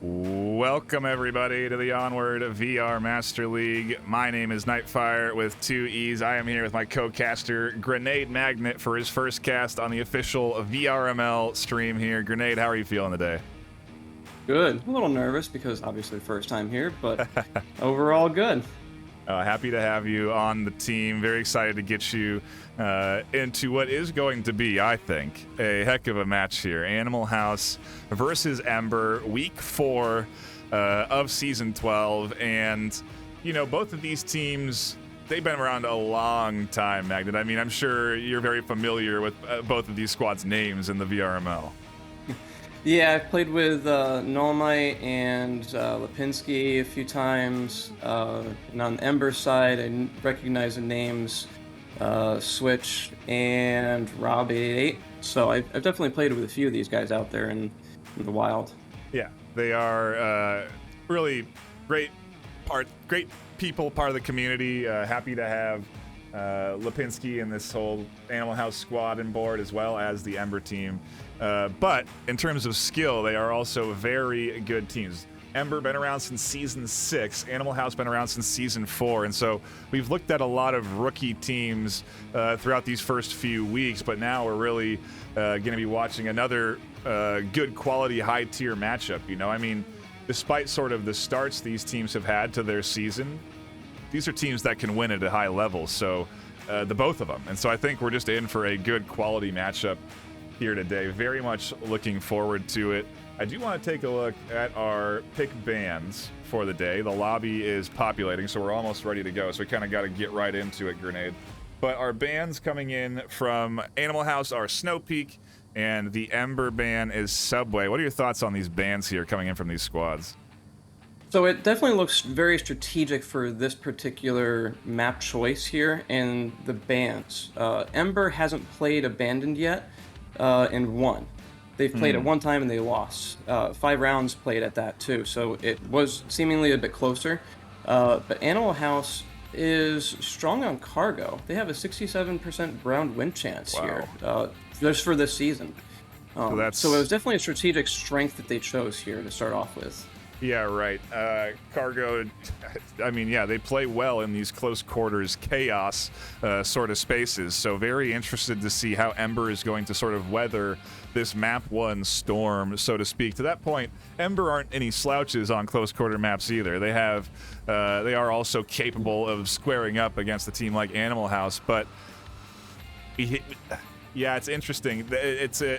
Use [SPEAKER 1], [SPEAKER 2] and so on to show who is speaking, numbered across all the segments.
[SPEAKER 1] Welcome, everybody, to the Onward VR Master League. My name is NightFiree with 2 E's. I am here with my co-caster, Grenade Magnet, for his first cast on the official VRML stream here. Grenade, how are you feeling today?
[SPEAKER 2] Good. A little nervous because obviously first time here, but overall good.
[SPEAKER 1] Happy to have you on the team. Very excited to get you into what is going to be, I think, a heck of a match here. Animal House versus Ember, week 4 of season 12. And, you know, both of these teams, they've been around a long time, Magnet. I mean, I'm sure you're very familiar with both of these squads' names in the VRML.
[SPEAKER 2] Yeah, I've played with Nullmite and Lipinski a few times. And on the Ember side, I recognize the names Switch and Rob88. So I've definitely played with a few of these guys out there in the wild.
[SPEAKER 1] Yeah, they are really great people, part of the community. Happy to have Lipinski and this whole Animal House squad and board, as well as the Ember team. But in terms of skill, they are also very good teams. Ember been around since Season 6. Animal House been around since Season 4. And so we've looked at a lot of rookie teams throughout these first few weeks, but now we're really going to be watching another good quality high-tier matchup. You know, I mean, despite sort of the starts these teams have had to their season, these are teams that can win at a high level, so the both of them. And so I think we're just in for a good quality matchup here today. Very much looking forward to it. I do want to take a look at our pick bans for the day. The lobby is populating, so we're almost ready to go. So we kind of got to get right into it, Grenade. But our bans coming in from Animal House are Snow Peak, and the Ember ban is Subway. What are your thoughts on these bans here coming in from these squads?
[SPEAKER 2] So it definitely looks very strategic for this particular map choice here and the bans. Ember hasn't played Abandoned yet and won. They've played it one time and they lost. 5 rounds played at that too, so it was seemingly a bit closer. But Animal House is strong on cargo. They have a 67% round win chance here, just for this season. So it was definitely a strategic strength that they chose here to start off with.
[SPEAKER 1] Yeah, right. Cargo, I mean, yeah, they play well in these close quarters chaos sort of spaces. So very interested to see how Ember is going to sort of weather this map 1 storm, so to speak. To that point, Ember aren't any slouches on close quarter maps either. They have, they are also capable of squaring up against a team like Animal House. But yeah, it's interesting. It's an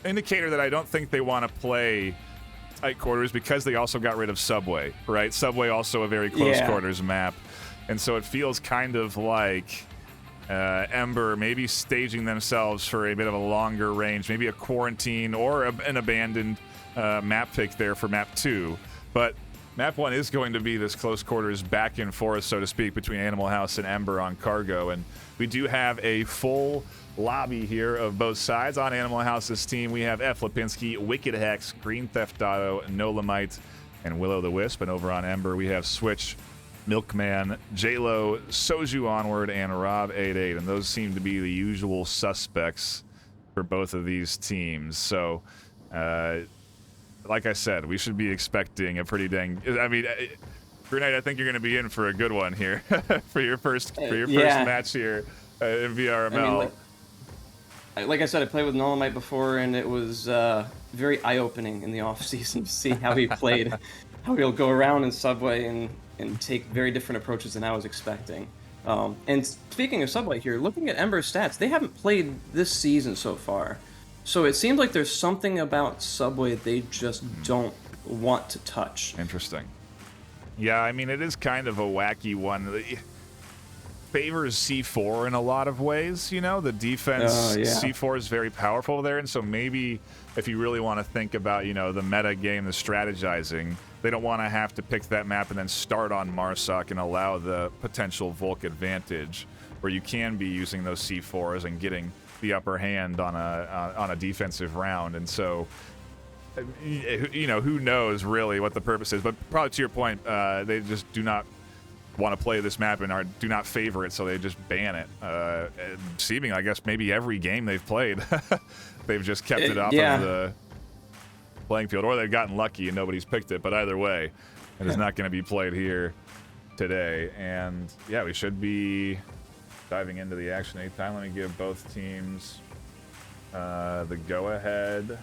[SPEAKER 1] indicator that I don't think they want to play tight quarters because they also got rid of Subway, right? Subway also a very close quarters map. And so it feels kind of like Ember maybe staging themselves for a bit of a longer range, maybe a quarantine or an abandoned map pick there for map 2. But map 1 is going to be this close quarters back and forth, so to speak, between Animal House and Ember on cargo. And we do have a full lobby here of both sides. On Animal House's team, we have F. Lipinski, Wicked Hex, Green Theft Auto, Nolamite, and Willow the Wisp. And over on Ember, we have Switch, Milkman, J-Lo, Soju Onward, and Rob88. And those seem to be the usual suspects for both of these teams. So, like I said, we should be expecting a pretty dang... I mean, Grenade, I think you're going to be in for a good one here for your first match here in VRML.
[SPEAKER 2] I mean, like I said, I played with Nolamite before, and it was very eye-opening in the off-season to see how he played, how he'll go around in Subway and take very different approaches than I was expecting. And speaking of Subway here, looking at Ember's stats, they haven't played this season so far. So it seems like there's something about Subway they just don't want to touch.
[SPEAKER 1] Interesting. Yeah, I mean, it is kind of a wacky one. Favors C4 in a lot of ways, you know? The defense, C4 is very powerful there, and so maybe if you really want to think about, you know, the meta game, the strategizing, they don't want to have to pick that map and then start on Marsoc and allow the potential Volk advantage, where you can be using those C4s and getting the upper hand on a defensive round. And so, you know, who knows really what the purpose is, but probably to your point, they just do not want to play this map and do not favor it, so they just ban it. Seeming, I guess, maybe every game they've played, they've just kept it off of the playing field, or they've gotten lucky and nobody's picked it. But either way, it is not going to be played here today. And yeah, we should be diving into the action anytime. Let me give both teams the go-ahead,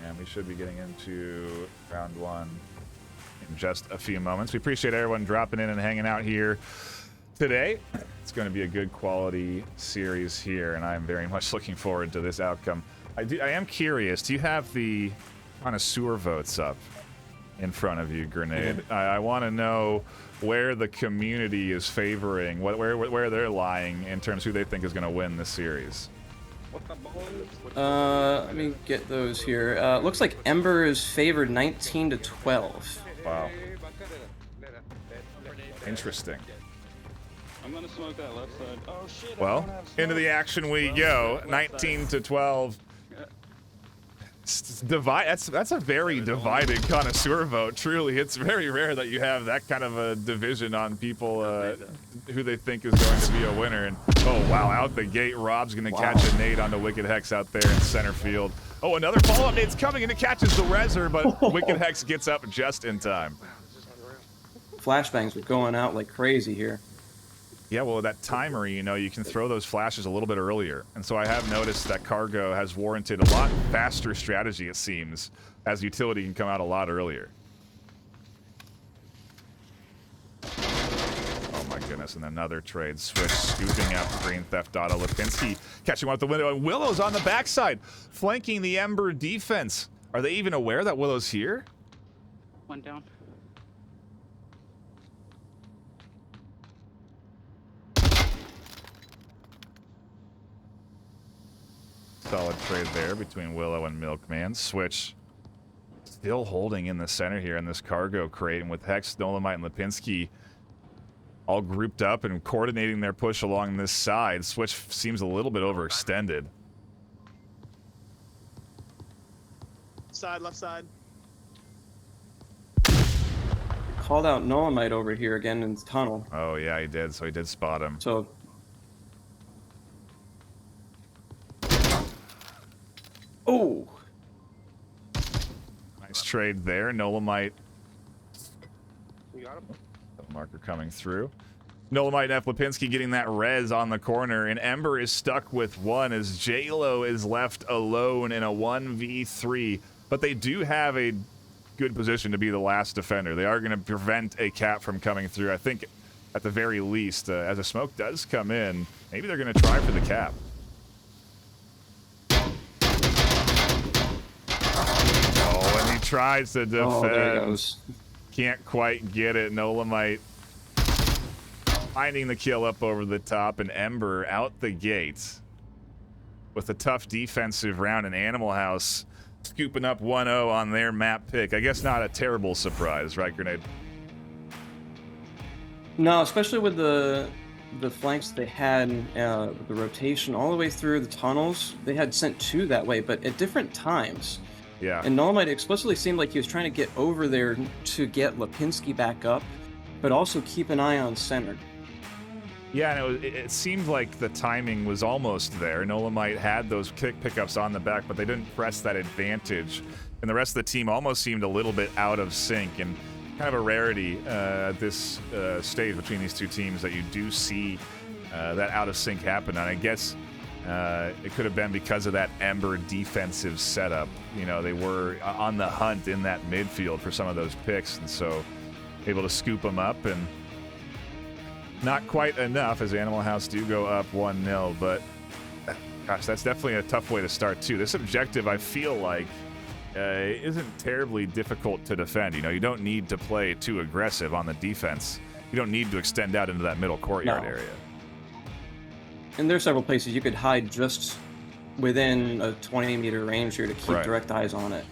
[SPEAKER 1] and we should be getting into round 1 in just a few moments. We appreciate everyone dropping in and hanging out here today. It's going to be a good quality series here, and I'm very much looking forward to this outcome. I am curious, do you have the connoisseur votes up in front of you, Grenade? I want to know where the community is favoring, where they're lying in terms of who they think is going to win this series.
[SPEAKER 2] Let me get those here. Looks like Ember is favored 19-12.
[SPEAKER 1] Wow. Interesting.
[SPEAKER 3] I'm gonna smoke that left side. Oh shit.
[SPEAKER 1] Well, into the action we go. 19-12. That's a very divided connoisseur vote. Truly, it's very rare that you have that kind of a division on people who they think is going to be a winner. And oh wow, out the gate, Rob's going to catch a nade onto Wicked Hex out there in center field. Oh, another follow-up nade's coming and it catches the Reser, but Wicked Hex gets up just in time.
[SPEAKER 2] Flashbangs were going out like crazy here.
[SPEAKER 1] Yeah, well, that timer, you know, you can throw those flashes a little bit earlier. And so I have noticed that Cargo has warranted a lot faster strategy, it seems, as utility can come out a lot earlier. Oh my goodness, and another trade switch, scooping up Green Theft Auto. Lipinski catching one at the window, and Willow's on the backside, flanking the Ember defense. Are they even aware that Willow's here?
[SPEAKER 4] One down.
[SPEAKER 1] Solid trade there between Willow and Milkman. Switch still holding in the center here in this cargo crate, and with Hex, Dolomite, and Lipinski all grouped up and coordinating their push along this side. Switch seems a little bit overextended.
[SPEAKER 5] Side, left side.
[SPEAKER 2] Called out Dolomite over here again in the tunnel.
[SPEAKER 1] Oh yeah, he did. So he did spot him.
[SPEAKER 2] So oh,
[SPEAKER 1] nice trade there. Nolomite.
[SPEAKER 5] We got him.
[SPEAKER 1] Marker coming through. Nolomite and Lipinski getting that res on the corner, and Ember is stuck with one as J-Lo is left alone in a 1v3. But they do have a good position to be the last defender. They are going to prevent a cap from coming through. I think at the very least, as a smoke does come in, maybe they're going to try for the cap. Oh, and he tries to defend.
[SPEAKER 2] oh, there it goes.
[SPEAKER 1] Can't quite get it. Nolomite finding the kill up over the top, and Ember out the gates with a tough defensive round, and Animal House scooping up 1-0 on their map pick. I guess not a terrible surprise, right, Grenade?
[SPEAKER 2] No, especially with the flanks they had, the rotation all the way through the tunnels. They had sent two that way, but at different times.
[SPEAKER 1] Yeah.
[SPEAKER 2] And Dolomite explicitly seemed like he was trying to get over there to get Lipinski back up, but also keep an eye on center.
[SPEAKER 1] Yeah, and it seemed like the timing was almost there. Nolomite had those pickups on the back, but they didn't press that advantage. And the rest of the team almost seemed a little bit out of sync, and kind of a rarity at this stage between these two teams that you do see that out of sync happen. And I guess it could have been because of that Ember defensive setup. You know, they were on the hunt in that midfield for some of those picks, and so able to scoop them up, and not quite enough as Animal House do go up 1-0, but gosh, that's definitely a tough way to start too. This objective, I feel like, isn't terribly difficult to defend. You know, you don't need to play too aggressive on the defense. You don't need to extend out into that middle courtyard area.
[SPEAKER 2] And there are several places you could hide just within a 20-meter range here to keep direct eyes on it.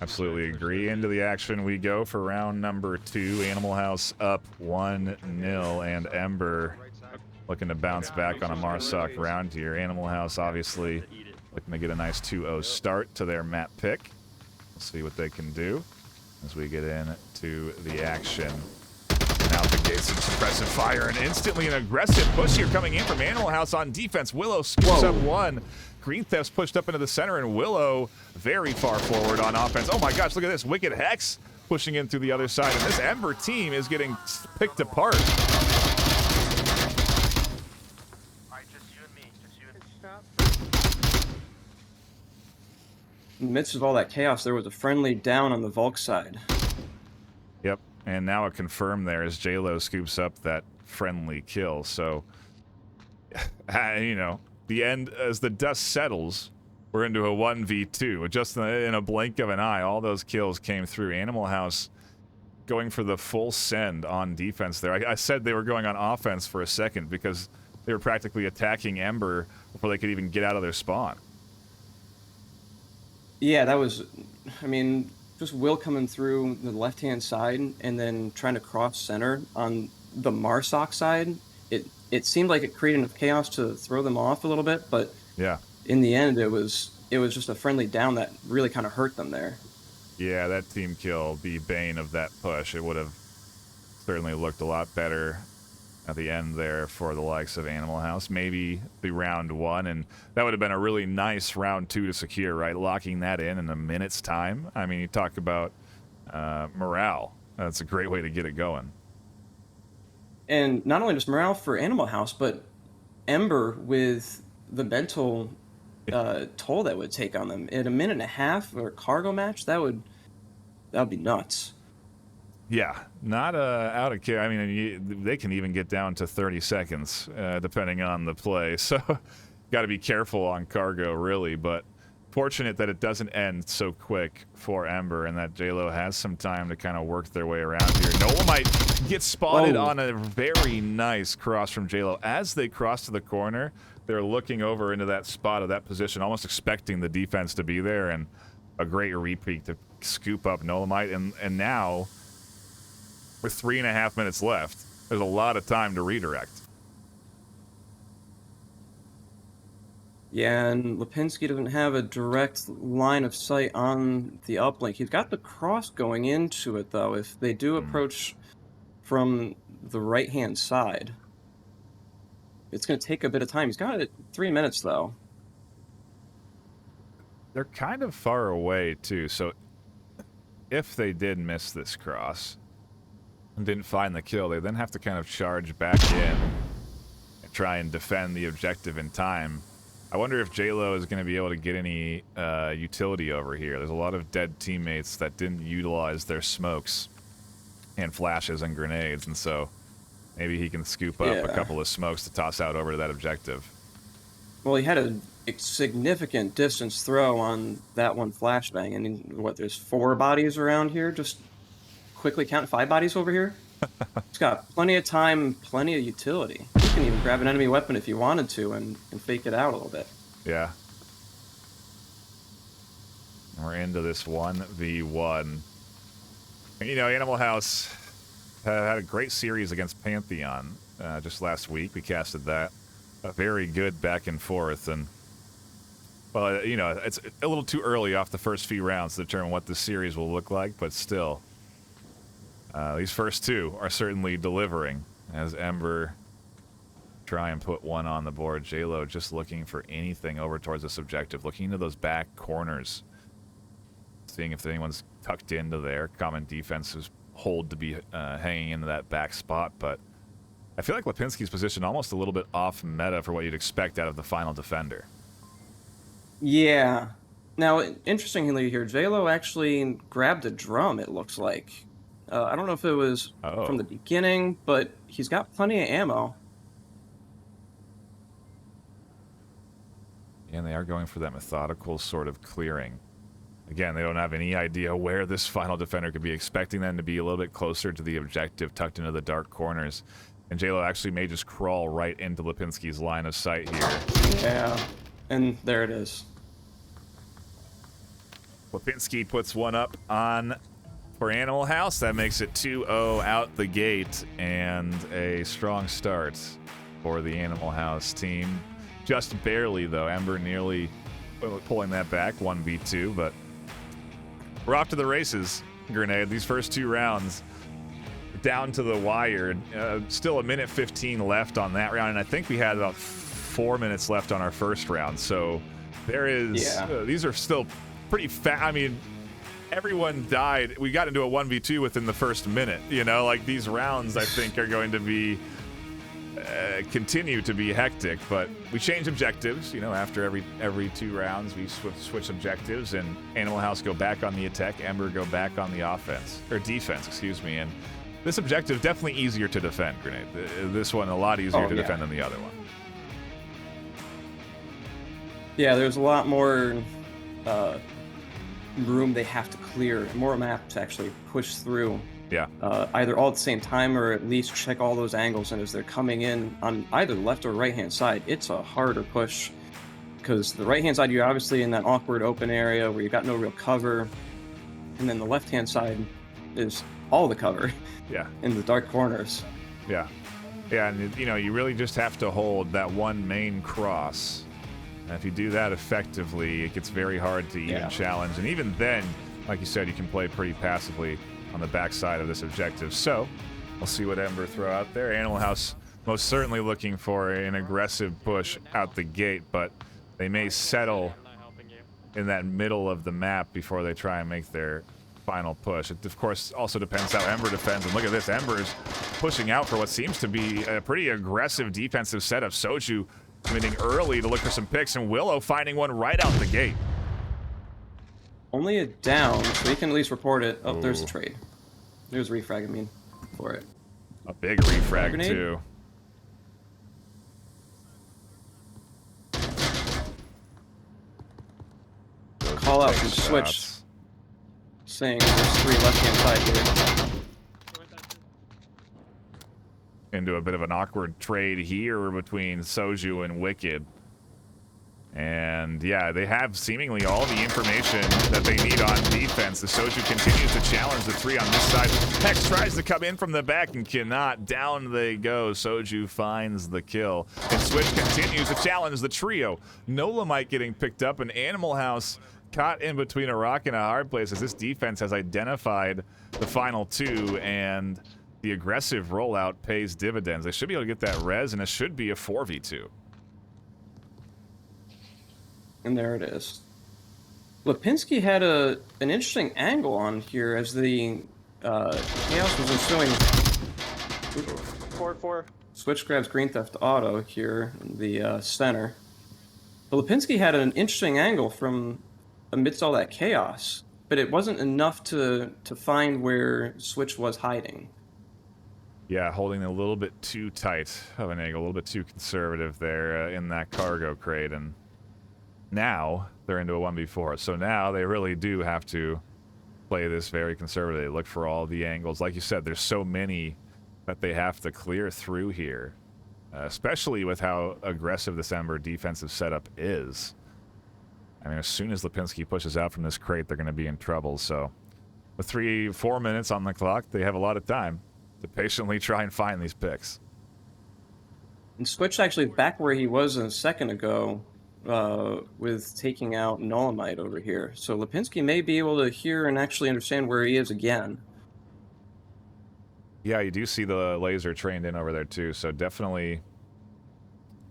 [SPEAKER 1] Absolutely agree. Into the action we go for round number 2. Animal House up 1-0, and Ember looking to bounce back on a Marsoc round here. Animal House obviously looking to get a nice 2-0 start to their map pick. We'll see what they can do as we get into the action. And out the gates, some suppressive fire, and instantly an aggressive push here coming in from Animal House on defense. Willow scoops up one. Green Theft's pushed up into the center, and Willow very far forward on offense. Oh my gosh, look at this. Wicked Hex pushing in through the other side, and this Ember team is getting picked apart.
[SPEAKER 2] In the midst of all that chaos, there was a friendly down on the Volk side.
[SPEAKER 1] Yep, and now a confirm there as J-Lo scoops up that friendly kill. So, you know, the end, as the dust settles, we're into a 1v2. Just in a blink of an eye, all those kills came through. Animal House going for the full send on defense there. I said they were going on offense for a second because they were practically attacking Ember before they could even get out of their spawn.
[SPEAKER 2] Yeah, that was, I mean, just Will coming through the left-hand side and then trying to cross center on the Marsoc side. It seemed like it created enough chaos to throw them off a little bit, but
[SPEAKER 1] yeah,
[SPEAKER 2] in the end, it was just a friendly down that really kind of hurt them there.
[SPEAKER 1] Yeah, that team kill, the bane of that push. It would have certainly looked a lot better at the end there for the likes of Animal House. Maybe the round 1, and that would have been a really nice round 2 to secure, right? Locking that in a minute's time. I mean, you talk about morale. That's a great way to get it going.
[SPEAKER 2] And not only just morale for Animal House, but Ember with the mental toll that would take on them in a minute and a half or a cargo match. That would be nuts.
[SPEAKER 1] Yeah, not out of care. I mean, they can even get down to 30 seconds, depending on the play. So, got to be careful on cargo, really. But fortunate that it doesn't end so quick for Ember, and that JLo has some time to kind of work their way around here. Nola might get spotted on a very nice cross from JLo. As they cross to the corner, they're looking over into that spot of that position, almost expecting the defense to be there, and a great repeat to scoop up Nolamite. And now, with 3.5 minutes left, there's a lot of time to redirect.
[SPEAKER 2] Yeah, and Lipinski doesn't have a direct line of sight on the uplink. He's got the cross going into it, though, if they do approach from the right-hand side. It's going to take a bit of time. He's got it 3 minutes, though.
[SPEAKER 1] They're kind of far away, too, so if they did miss this cross and didn't find the kill, they then have to kind of charge back in and try and defend the objective in time. I wonder if JLo is going to be able to get any utility over here. There's a lot of dead teammates that didn't utilize their smokes and flashes and grenades, and so maybe he can scoop up a couple of smokes to toss out over to that objective.
[SPEAKER 2] Well, he had a significant distance throw on that one flashbang, and what, there's 4 bodies around here? Just quickly count 5 bodies over here? He's got plenty of time, plenty of utility. You can even grab an enemy weapon if you wanted to and fake it out a little bit.
[SPEAKER 1] Yeah. We're into this 1v1. You know, Animal House had a great series against Pantheon just last week. We casted that. A very good back and forth. And, well, you know, it's a little too early off the first few rounds to determine what this series will look like, but still. These first 2 are certainly delivering as Ember try and put one on the board. JLo just looking for anything over towards this objective, looking into those back corners, seeing if anyone's tucked into there. Common defenses hold to be hanging into that back spot, but I feel like Lipinski's position almost a little bit off meta for what you'd expect out of the final defender.
[SPEAKER 2] Yeah. Now, interestingly here, JLo actually grabbed a drum, it looks like. I don't know if it was from the beginning, but he's got plenty of ammo.
[SPEAKER 1] And they are going for that methodical sort of clearing. Again, they don't have any idea where this final defender could be, expecting them to be a little bit closer to the objective, tucked into the dark corners. And JLo actually may just crawl right into Lipinski's line of sight here.
[SPEAKER 2] Yeah, and there it is.
[SPEAKER 1] Lipinski puts one up on for Animal House. That makes it 2-0 out the gate, and a strong start for the Animal House team. Just barely, though. Ember nearly pulling that back, 1v2, but we're off to the races, Grenade. These first 2 rounds, down to the wire. Still a minute 15 left on that round, and I think we had about 4 minutes left on our first round, so there is... these are still pretty fast. I mean, everyone died. We got into a 1v2 within the first minute. You know, like, these rounds, I think, are going to be continue to be hectic, but we change objectives. You know, after every 2 rounds, we switch objectives, and Animal House go back on the attack, Ember go back on the offense, or defense, excuse me. And this objective definitely easier to defend, Grenade. This one a lot easier to defend than the other one.
[SPEAKER 2] Yeah, there's a lot more room they have to clear, more map to actually push through.
[SPEAKER 1] Yeah.
[SPEAKER 2] Either all at the same time, or at least check all those angles. And as they're coming in on either the left or right hand side, it's a harder push, because the right hand side, you're obviously in that awkward open area where you've got no real cover, and then the left hand side is all the cover.
[SPEAKER 1] Yeah.
[SPEAKER 2] In the dark corners.
[SPEAKER 1] Yeah. Yeah, and you know, you really just have to hold that one main cross And if you do that effectively, it gets very hard to even challenge. And even then, like you said, you can play pretty passively on the backside of this objective. So we'll see what Ember throw out there. Animal House most certainly looking for an aggressive push out the gate, but they may settle in that middle of the map before they try and make their final push. It, of course, also depends how Ember defends. And look at this, Ember's pushing out for what seems to be a pretty aggressive defensive setup. Soju committing early to look for some picks, and Willow finding one right out the gate.
[SPEAKER 2] Only a down, so we can at least report it. Oh, there's a trade. There's a refrag, I mean, for it.
[SPEAKER 1] A big refrag, too.
[SPEAKER 2] Call out from Switch, saying there's 3 left-hand side here.
[SPEAKER 1] Into a bit of an awkward trade here between Soju and Wicked. And yeah, they have seemingly all the information that they need on defense. The Soju continues to challenge the 3 on this side. Hex tries to come in from the back and cannot. Down they go. Soju finds the kill. And Switch continues to challenge the trio. Nolamite getting picked up, and Animal House caught in between a rock and a hard place as this defense has identified the final 2, and the aggressive rollout pays dividends. They should be able to get that res, and it should be a 4v2.
[SPEAKER 2] And there it is. Lipinski had an interesting angle on here as the chaos was ensuing.
[SPEAKER 5] 4-4.
[SPEAKER 2] Switch grabs Green Theft Auto here in the center. But Lipinski had an interesting angle from amidst all that chaos, but it wasn't enough to find where Switch was hiding.
[SPEAKER 1] Yeah, holding a little bit too tight of an angle, a little bit too conservative there in that cargo crate, and now they're into a 1v4. So now they really do have to play this very conservatively. Look for all the angles. Like you said, there's so many that they have to clear through here, especially with how aggressive this Ember defensive setup is. I mean, as soon as Lipinski pushes out from this crate, they're going to be in trouble. So with 3-4 minutes on the clock, they have a lot of time to patiently try and find these picks.
[SPEAKER 2] And Switch actually back where he was a second ago with taking out Nolamite over here. So Lipinski may be able to hear and actually understand where he is again.
[SPEAKER 1] Yeah, you do see the laser trained in over there too, so definitely,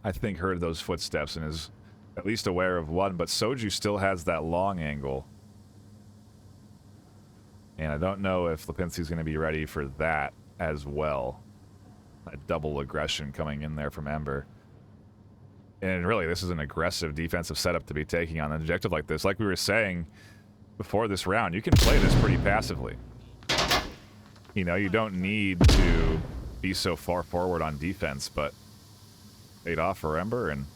[SPEAKER 1] I think, heard those footsteps and is at least aware of one, but Soju still has that long angle. And I don't know if Lipinski's going to be ready for that as well. A double aggression coming in there from Ember. And really, this is an aggressive defensive setup to be taking on an objective like this. Like we were saying before this round, you can play this pretty passively. You know, you don't need to be so far forward on defense, but paid off for Ember, and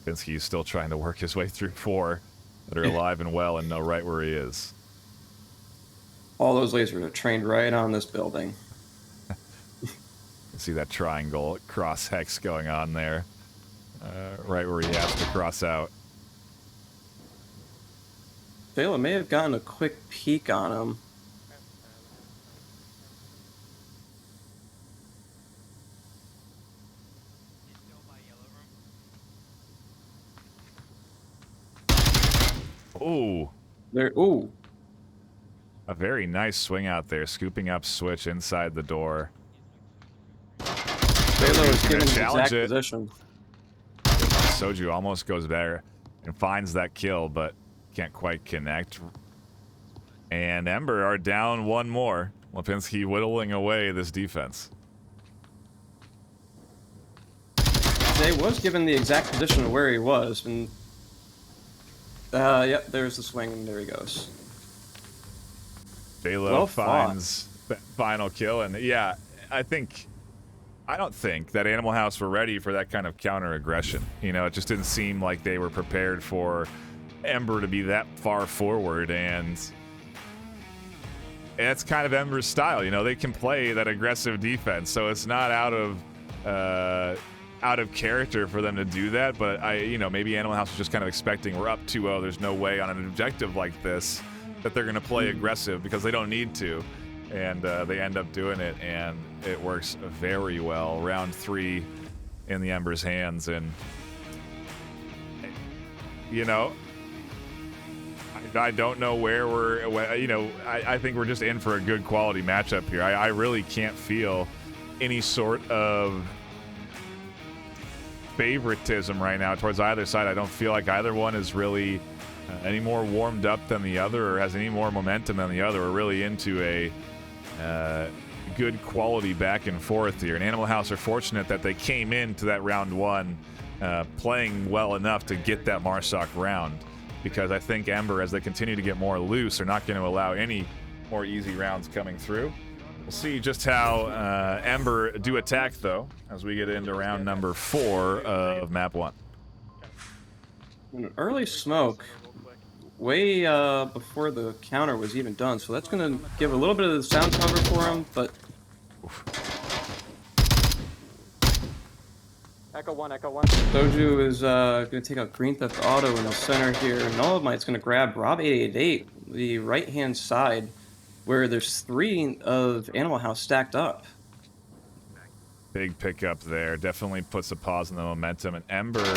[SPEAKER 1] Lipinski is still trying to work his way through 4 that are alive and well and know right where he is.
[SPEAKER 2] All those lasers are trained right on this building.
[SPEAKER 1] You can see that triangle cross hex going on there, right where he has to cross out.
[SPEAKER 2] Taylor may have gotten a quick peek on him.
[SPEAKER 1] Ooh.
[SPEAKER 2] There. Ooh.
[SPEAKER 1] A very nice swing out there, scooping up Switch inside the door.
[SPEAKER 2] Taylor was given the exact position.
[SPEAKER 1] Soju almost goes there and finds that kill, but can't quite connect. And Ember are down 1 more. Lipinski whittling away this defense.
[SPEAKER 2] Jay was given the exact position of where he was, and yep, there's the swing, and there he goes.
[SPEAKER 1] Balo finds that final kill, and yeah, I don't think that Animal House were ready for that kind of counter aggression. You know, it just didn't seem like they were prepared for Ember to be that far forward, and it's kind of Ember's style. You know, they can play that aggressive defense, so it's not out of character for them to do that. But maybe Animal House was just kind of expecting we're up 2-0. There's no way on an objective like this that they're going to play aggressive because they don't need to, and they end up doing it, and it works very well. Round 3 in the Ember's hands, and you know, I don't know where we're, you know, I think we're just in for a good quality matchup here. I really can't feel any sort of favoritism right now towards either side. I don't feel like either one is really any more warmed up than the other or has any more momentum than the other. We're really into a good quality back and forth here. And Animal House are fortunate that they came into that round one playing well enough to get that Marsoc round, because I think Ember, as they continue to get more loose, are not going to allow any more easy rounds coming through. We'll see just how Ember do attack, though, as we get into round number 4 of map 1.
[SPEAKER 2] An early smoke, way before the counter was even done, so that's going to give a little bit of the sound cover for him, but...
[SPEAKER 4] Echo 1.
[SPEAKER 2] Soju is going to take out Green Theft Auto in the center here. Nolomite's going to grab Rob 888, the right-hand side, where there's 3 of Animal House stacked up.
[SPEAKER 1] Big pickup there. Definitely puts a pause on the momentum. And Ember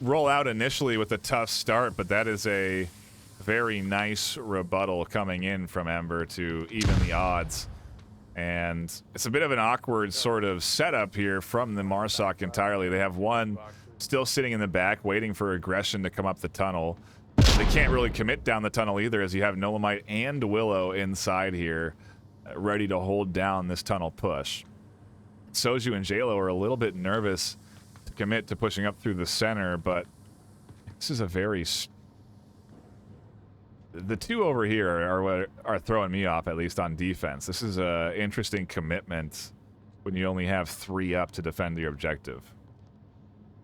[SPEAKER 1] roll out initially with a tough start, but that is a very nice rebuttal coming in from Ember to even the odds. And it's a bit of an awkward sort of setup here from the Marsoc entirely. They have one still sitting in the back waiting for aggression to come up the tunnel. They can't really commit down the tunnel either, as you have Nolomite and Willow inside here ready to hold down this tunnel push. Soju and JLo are a little bit nervous to commit to pushing up through the center, but this is a very... The two over here are what are throwing me off, at least on defense. This is an interesting commitment when you only have 3 up to defend your objective.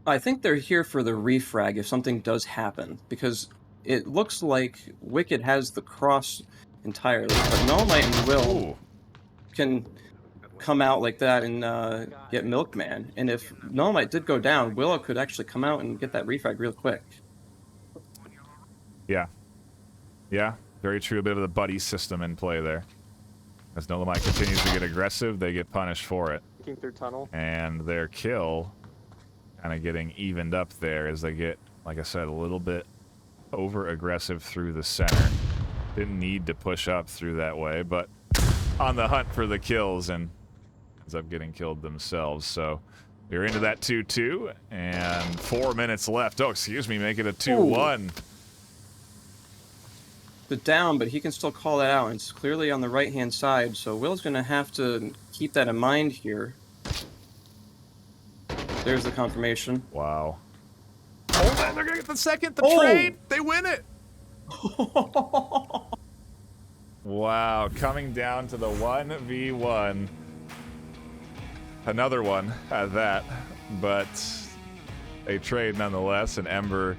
[SPEAKER 2] I think they're here for the refrag if something does happen, because it looks like Wicked has the cross entirely, but Nolomite and Will can come out like that and get Milkman. And if Nolomite did go down, Willow could actually come out and get that refrag real quick.
[SPEAKER 1] Yeah. Yeah, very true. A bit of the buddy system in play there. As Nolomite continues to get aggressive, they get punished for it.
[SPEAKER 4] Through tunnel.
[SPEAKER 1] And their kill kind of getting evened up there as they get, like I said, a little bit over-aggressive through the center. Didn't need to push up through that way, but on the hunt for the kills and ends up getting killed themselves. So we're into that 2-2 and 4 minutes left. Oh, excuse me, make it a 2-1.
[SPEAKER 2] The down, but he can still call that out, and it's clearly on the right-hand side, so Will's going to have to keep that in mind here. There's the confirmation.
[SPEAKER 1] Wow. Oh, man, they're going to get the second, the trade! They win it! Wow, coming down to the 1v1. Another one at that, but a trade nonetheless, and Ember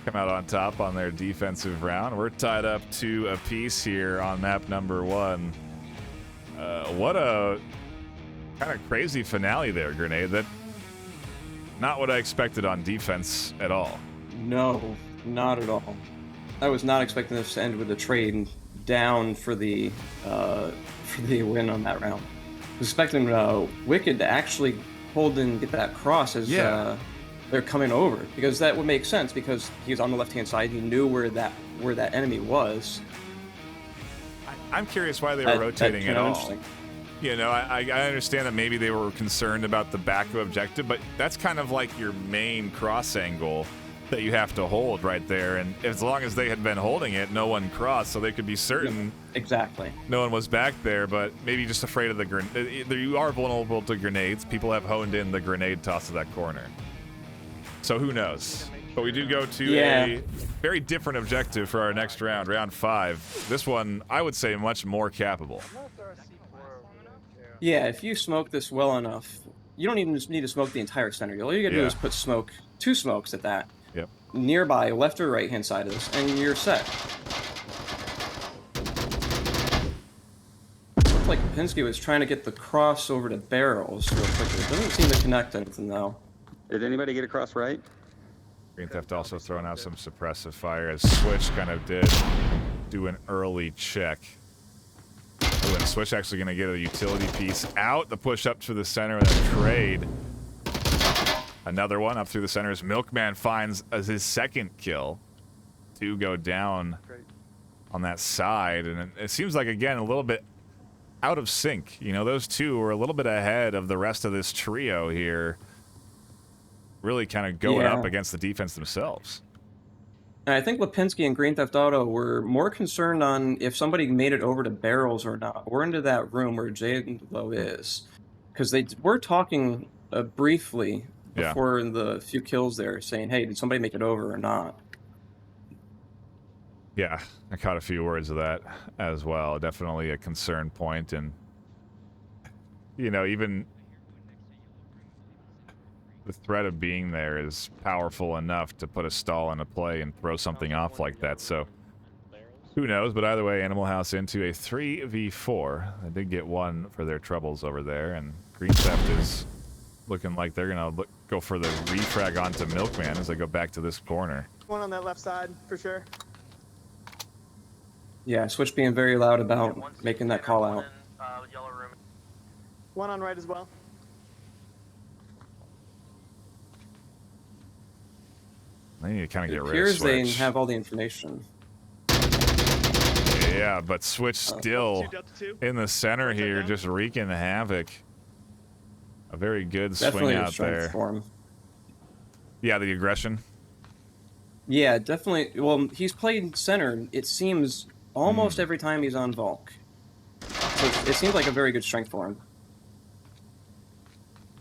[SPEAKER 1] come out on top on their defensive round. We're tied up 2 apiece here on map number 1. What a kind of crazy finale there, Grenade. That not what I expected on defense at all.
[SPEAKER 2] No, not at all. I was not expecting this to end with a trade down for the win on that round. I was expecting Wicked to actually hold and get that cross as they're coming over, because that would make sense, because he's on the left-hand side. He knew where that enemy was.
[SPEAKER 1] I'm curious why they were rotating at all. You know, I understand that maybe they were concerned about the back of objective, but that's kind of like your main cross angle that you have to hold right there. And as long as they had been holding it, no one crossed, so they could be certain
[SPEAKER 2] exactly
[SPEAKER 1] no one was back there, but maybe just afraid of the grenade. You are vulnerable to grenades. People have honed in the grenade toss to that corner. So who knows? But we do go to a very different objective for our next round, round 5. This one, I would say, much more capable.
[SPEAKER 2] Yeah, if you smoke this well enough, you don't even just need to smoke the entire center. All you gotta do is put 2 smokes at that.
[SPEAKER 1] Yep.
[SPEAKER 2] Nearby, left or right hand side of this, and you're set. Looked like Pinsky was trying to get the cross over to barrels real quickly. Doesn't seem to connect anything though.
[SPEAKER 4] Did anybody get across right?
[SPEAKER 1] Green Theft also throwing out some suppressive fire, as Switch kind of did do an early check. Ooh, and Switch actually going to get a utility piece out, the push up to the center, and then trade. Another one up through the center as Milkman finds as his second kill. 2 go down on that side, and it seems like, again, a little bit out of sync. You know, those 2 were a little bit ahead of the rest of this trio here, really kind of going up against the defense themselves.
[SPEAKER 2] And I think Lipinski and Green Theft Auto were more concerned on if somebody made it over to barrels or not, or into that room where J-Lo is, because they were talking briefly before the few kills there, saying, hey, did somebody make it over or not?
[SPEAKER 1] Yeah, I caught a few words of that as well. Definitely a concern point, and, you know, even the threat of being there is powerful enough to put a stall into play and throw something off like that, so who knows? But either way, Animal House into a 3v4. They did get 1 for their troubles over there, and Green Theft is looking like they're going to go for the refrag onto Milkman as they go back to this corner.
[SPEAKER 5] One on that left side, for sure.
[SPEAKER 2] Yeah, Switch being very loud about making that call out.
[SPEAKER 5] One on right as well.
[SPEAKER 1] They need to kind of get rid of
[SPEAKER 2] Here's
[SPEAKER 1] Switch.
[SPEAKER 2] they have all the information.
[SPEAKER 1] Yeah, but Switch still in the center here, just wreaking havoc. A very good
[SPEAKER 2] Definitely
[SPEAKER 1] swing
[SPEAKER 2] a
[SPEAKER 1] out
[SPEAKER 2] strength
[SPEAKER 1] there.
[SPEAKER 2] for him.
[SPEAKER 1] Yeah, the aggression.
[SPEAKER 2] Yeah, definitely. Well, he's played center, it seems, almost every time he's on Volk. So it seems like a very good strength for him.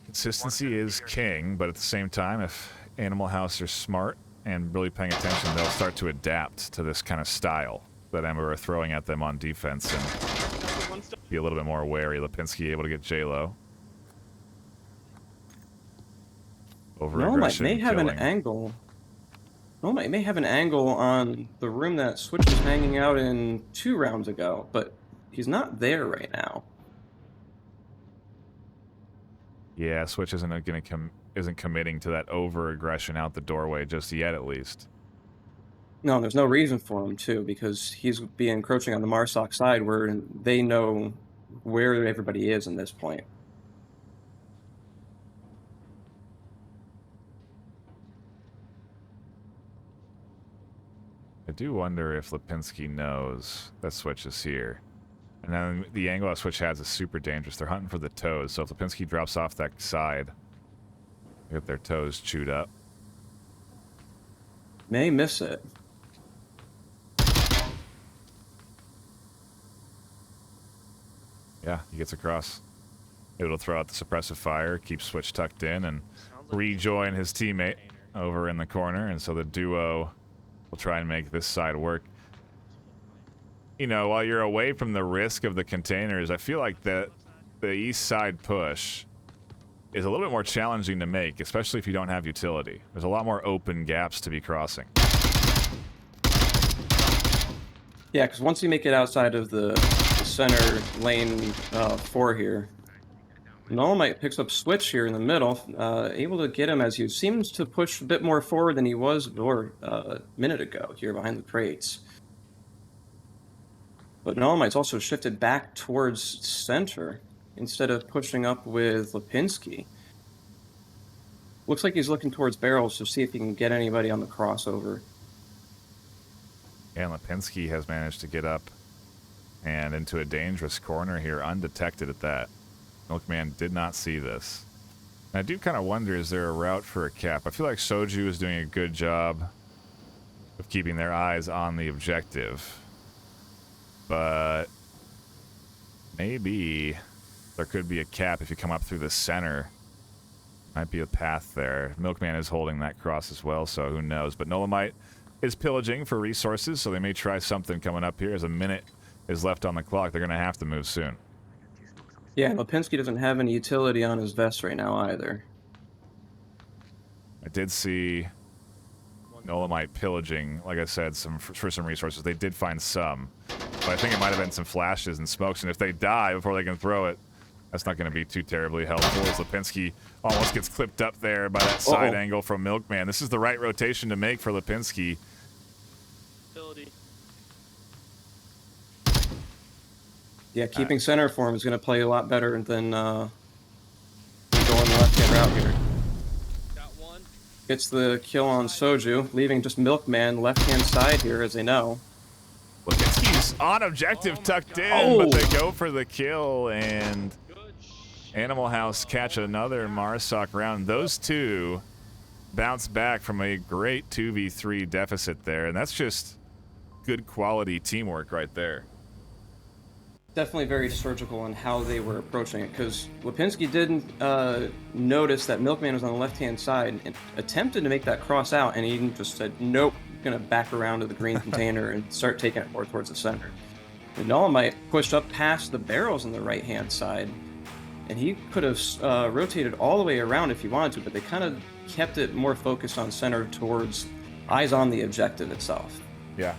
[SPEAKER 1] Consistency is king, but at the same time, if Animal House are smart and really paying attention, they'll start to adapt to this kind of style that Ember are throwing at them on defense and be a little bit more wary. Lipinski able to get J-Lo.
[SPEAKER 2] Nomite may have an angle. Nomite may have an angle on the room that Switch was hanging out in 2 rounds ago, but he's not there right now.
[SPEAKER 1] Yeah, Switch isn't committing to that over aggression out the doorway just yet, at least.
[SPEAKER 2] No, there's no reason for him to, because he's be encroaching on the Marsoc side where they know where everybody is in this point.
[SPEAKER 1] I do wonder if Lipinski knows that Switch is here. And then the angle that Switch has is super dangerous. They're hunting for the toes, so if Lipinski drops off that side, they get their toes chewed up.
[SPEAKER 2] May miss it.
[SPEAKER 1] Yeah, he gets across. Able to throw out the suppressive fire, keep Switch tucked in, and rejoin his teammate over in the corner, and so the duo will try and make this side work. You know, while you're away from the risk of the containers, I feel like the east side push is a little bit more challenging to make, especially if you don't have utility. There's a lot more open gaps to be crossing.
[SPEAKER 2] Yeah, because once you make it outside of the center lane 4 here, Nomite picks up Switch here in the middle, able to get him as he seems to push a bit more forward than he was a minute ago here behind the crates. But Nomite's also shifted back towards center instead of pushing up with Lipinski. Looks like he's looking towards barrels to see if he can get anybody on the crossover.
[SPEAKER 1] And Lipinski has managed to get up and into a dangerous corner here, undetected at that. Milkman did not see this. And I do kind of wonder, is there a route for a cap? I feel like Soju is doing a good job of keeping their eyes on the objective. But maybe there could be a cap if you come up through the center. Might be a path there. Milkman is holding that cross as well, so who knows. But Nolamite is pillaging for resources, so they may try something coming up here. As a minute is left on the clock, they're going to have to move soon.
[SPEAKER 2] Yeah, Lipinski doesn't have any utility on his vest right now either.
[SPEAKER 1] I did see Nolamite pillaging, like I said, for some resources. They did find some, but I think it might have been some flashes and smokes, and if they die before they can throw it, that's not going to be too terribly helpful, as Lipinski almost gets clipped up there by that side angle from Milkman. This is the right rotation to make for Lipinski.
[SPEAKER 2] Yeah, keeping center for him is going to play a lot better than going the left-hand route here.
[SPEAKER 6] Got
[SPEAKER 2] Gets the kill on Soju, leaving just Milkman left-hand side here, as they know.
[SPEAKER 1] Lipinski's on objective, tucked in,
[SPEAKER 2] Oh!
[SPEAKER 1] but they go for the kill, and Animal House catch another Marsoc round. Those two bounce back from a great 2v3 deficit there, and that's just good quality teamwork right there.
[SPEAKER 2] Definitely very surgical in how they were approaching it, because Lipinski didn't notice that Milkman was on the left-hand side and attempted to make that cross out, and he just said, nope, I'm going to back around to the green container and start taking it more towards the center. And Dolomite pushed up past the barrels on the right-hand side, and he could have rotated all the way around if he wanted to, but they kind of kept it more focused on center towards eyes on the objective itself.
[SPEAKER 1] Yeah.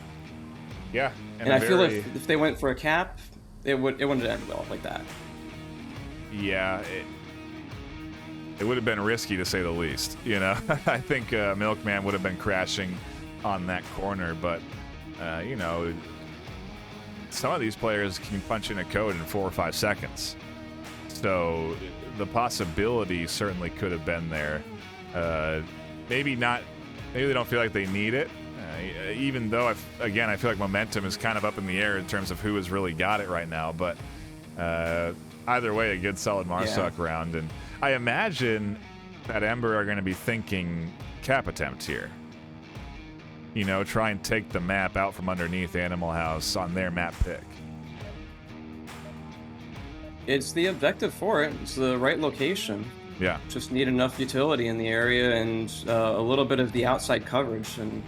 [SPEAKER 1] Yeah.
[SPEAKER 2] And I feel if they went for a cap, it wouldn't end well like that.
[SPEAKER 1] Yeah, it would have been risky to say the least. You know, I think Milkman would have been crashing on that corner, but you know, some of these players can punch in a code in 4 or 5 seconds, so the possibility certainly could have been there. Maybe not. Maybe they don't feel like they need it. Even though, I feel like momentum is kind of up in the air in terms of who has really got it right now. But either way, a good solid Marsoc round. And I imagine that Ember are going to be thinking cap attempt here. You know, try and take the map out from underneath Animal House on their map pick.
[SPEAKER 2] It's the objective for it. It's the right location.
[SPEAKER 1] Yeah.
[SPEAKER 2] Just need enough utility in the area and a little bit of the outside coverage, and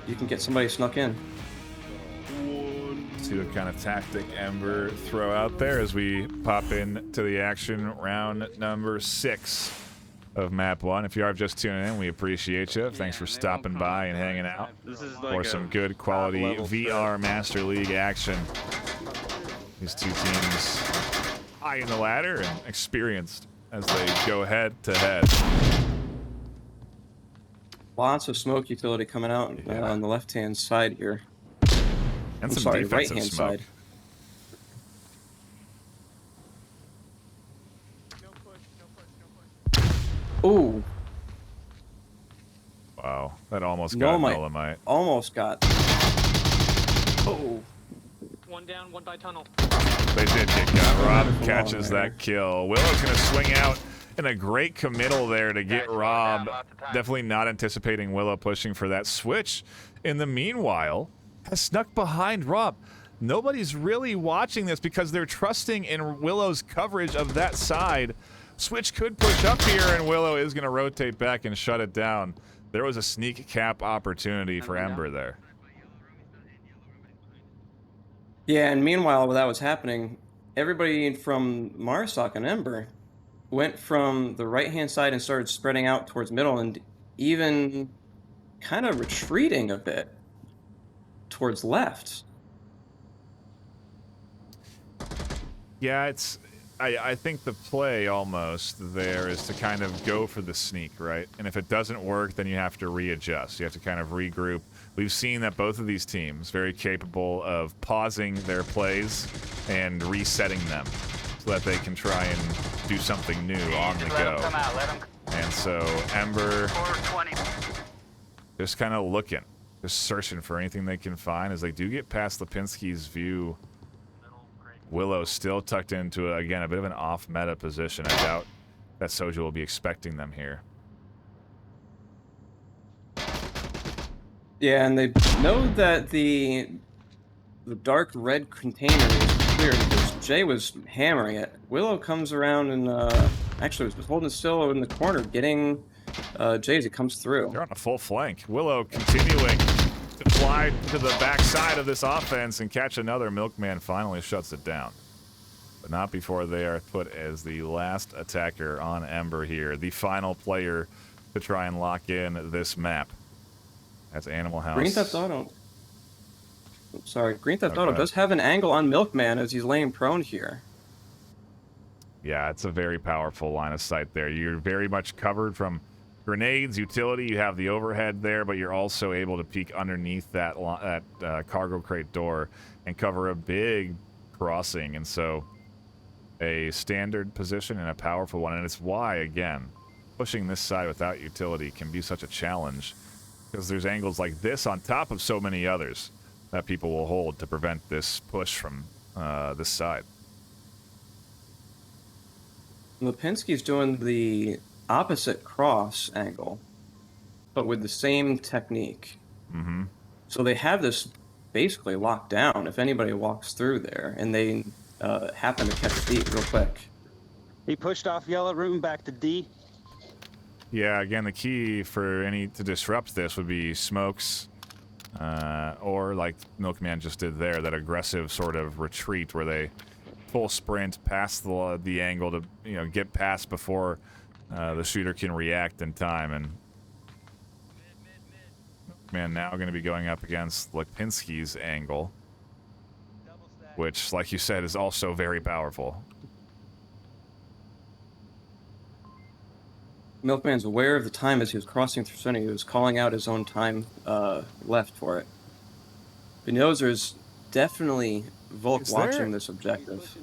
[SPEAKER 2] you can get somebody snuck in.
[SPEAKER 1] See what kind of tactic Ember throw out there as we pop into the action, round number 6 of map 1. If you are just tuning in, we appreciate you. Thanks for stopping by and hanging out for some good quality VR Master League action. These two teams high in the ladder and experienced as they go head to head.
[SPEAKER 2] Lots of smoke utility coming out on the left-hand side here.
[SPEAKER 1] And some defensive
[SPEAKER 2] right-hand
[SPEAKER 1] smoke.
[SPEAKER 2] side. Ooh.
[SPEAKER 1] Wow, that almost got Dolomite.
[SPEAKER 2] Almost got. Oh.
[SPEAKER 6] One down, one by tunnel.
[SPEAKER 1] They did get got. Rob catches that kill. Willow's going to swing out in a great committal there to get Rob. Definitely not anticipating Willow pushing for that switch. In the meanwhile, has snuck behind Rob. Nobody's really watching this because they're trusting in Willow's coverage of that side. Switch could push up here, and Willow is going to rotate back and shut it down. There was a sneak cap opportunity for Ember there.
[SPEAKER 2] Yeah, and meanwhile, while that was happening, everybody from Marsoc and Ember went from the right-hand side and started spreading out towards middle and even kind of retreating a bit towards left.
[SPEAKER 1] Yeah, I think the play almost there is to kind of go for the sneak, right? And if it doesn't work, then you have to readjust. You have to kind of regroup. We've seen that both of these teams very capable of pausing their plays and resetting them so that they can try and do something new on the go. And so Ember just kind of looking, just searching for anything they can find as they do get past Lipinski's view. Willow still tucked into, again, a bit of an off-meta position. I doubt that Soju will be expecting them here.
[SPEAKER 2] Yeah, and they know that the dark red container is clear because Jay was hammering it. Willow comes around and actually was holding still in the corner, getting Jay as he comes through.
[SPEAKER 1] They're on a full flank. Willow continuing to fly to the backside of this offense and catch another. Milkman finally shuts it down. But not before they are put as the last attacker on Ember here. The final player to try and lock in this map. That's Animal House.
[SPEAKER 2] Green Theft Auto. Sorry, Green Theft Auto does have an angle on Milkman as he's laying prone here.
[SPEAKER 1] Yeah, it's a very powerful line of sight there. You're very much covered from grenades, utility. You have the overhead there, but you're also able to peek underneath that cargo crate door and cover a big crossing. And so a standard position and a powerful one. And it's why, again, pushing this side without utility can be such a challenge because there's angles like this on top of so many others that people will hold to prevent this push from this side.
[SPEAKER 2] Lipinski's doing the opposite cross angle, but with the same technique.
[SPEAKER 1] Mm-hmm.
[SPEAKER 2] So they have this basically locked down if anybody walks through there, and they happen to catch D real quick.
[SPEAKER 4] He pushed off yellow room back to D.
[SPEAKER 1] Yeah, again, the key for any to disrupt this would be smokes, or like Milkman just did there, that aggressive sort of retreat where they full sprint past the angle to get past before the shooter can react in time. And Milkman now going to be going up against Lipinski's angle, which, like you said, is also very powerful.
[SPEAKER 2] Milkman's aware of the time as he was crossing through center. He was calling out his own time left for it. But he knows there's definitely Volk watching this objective.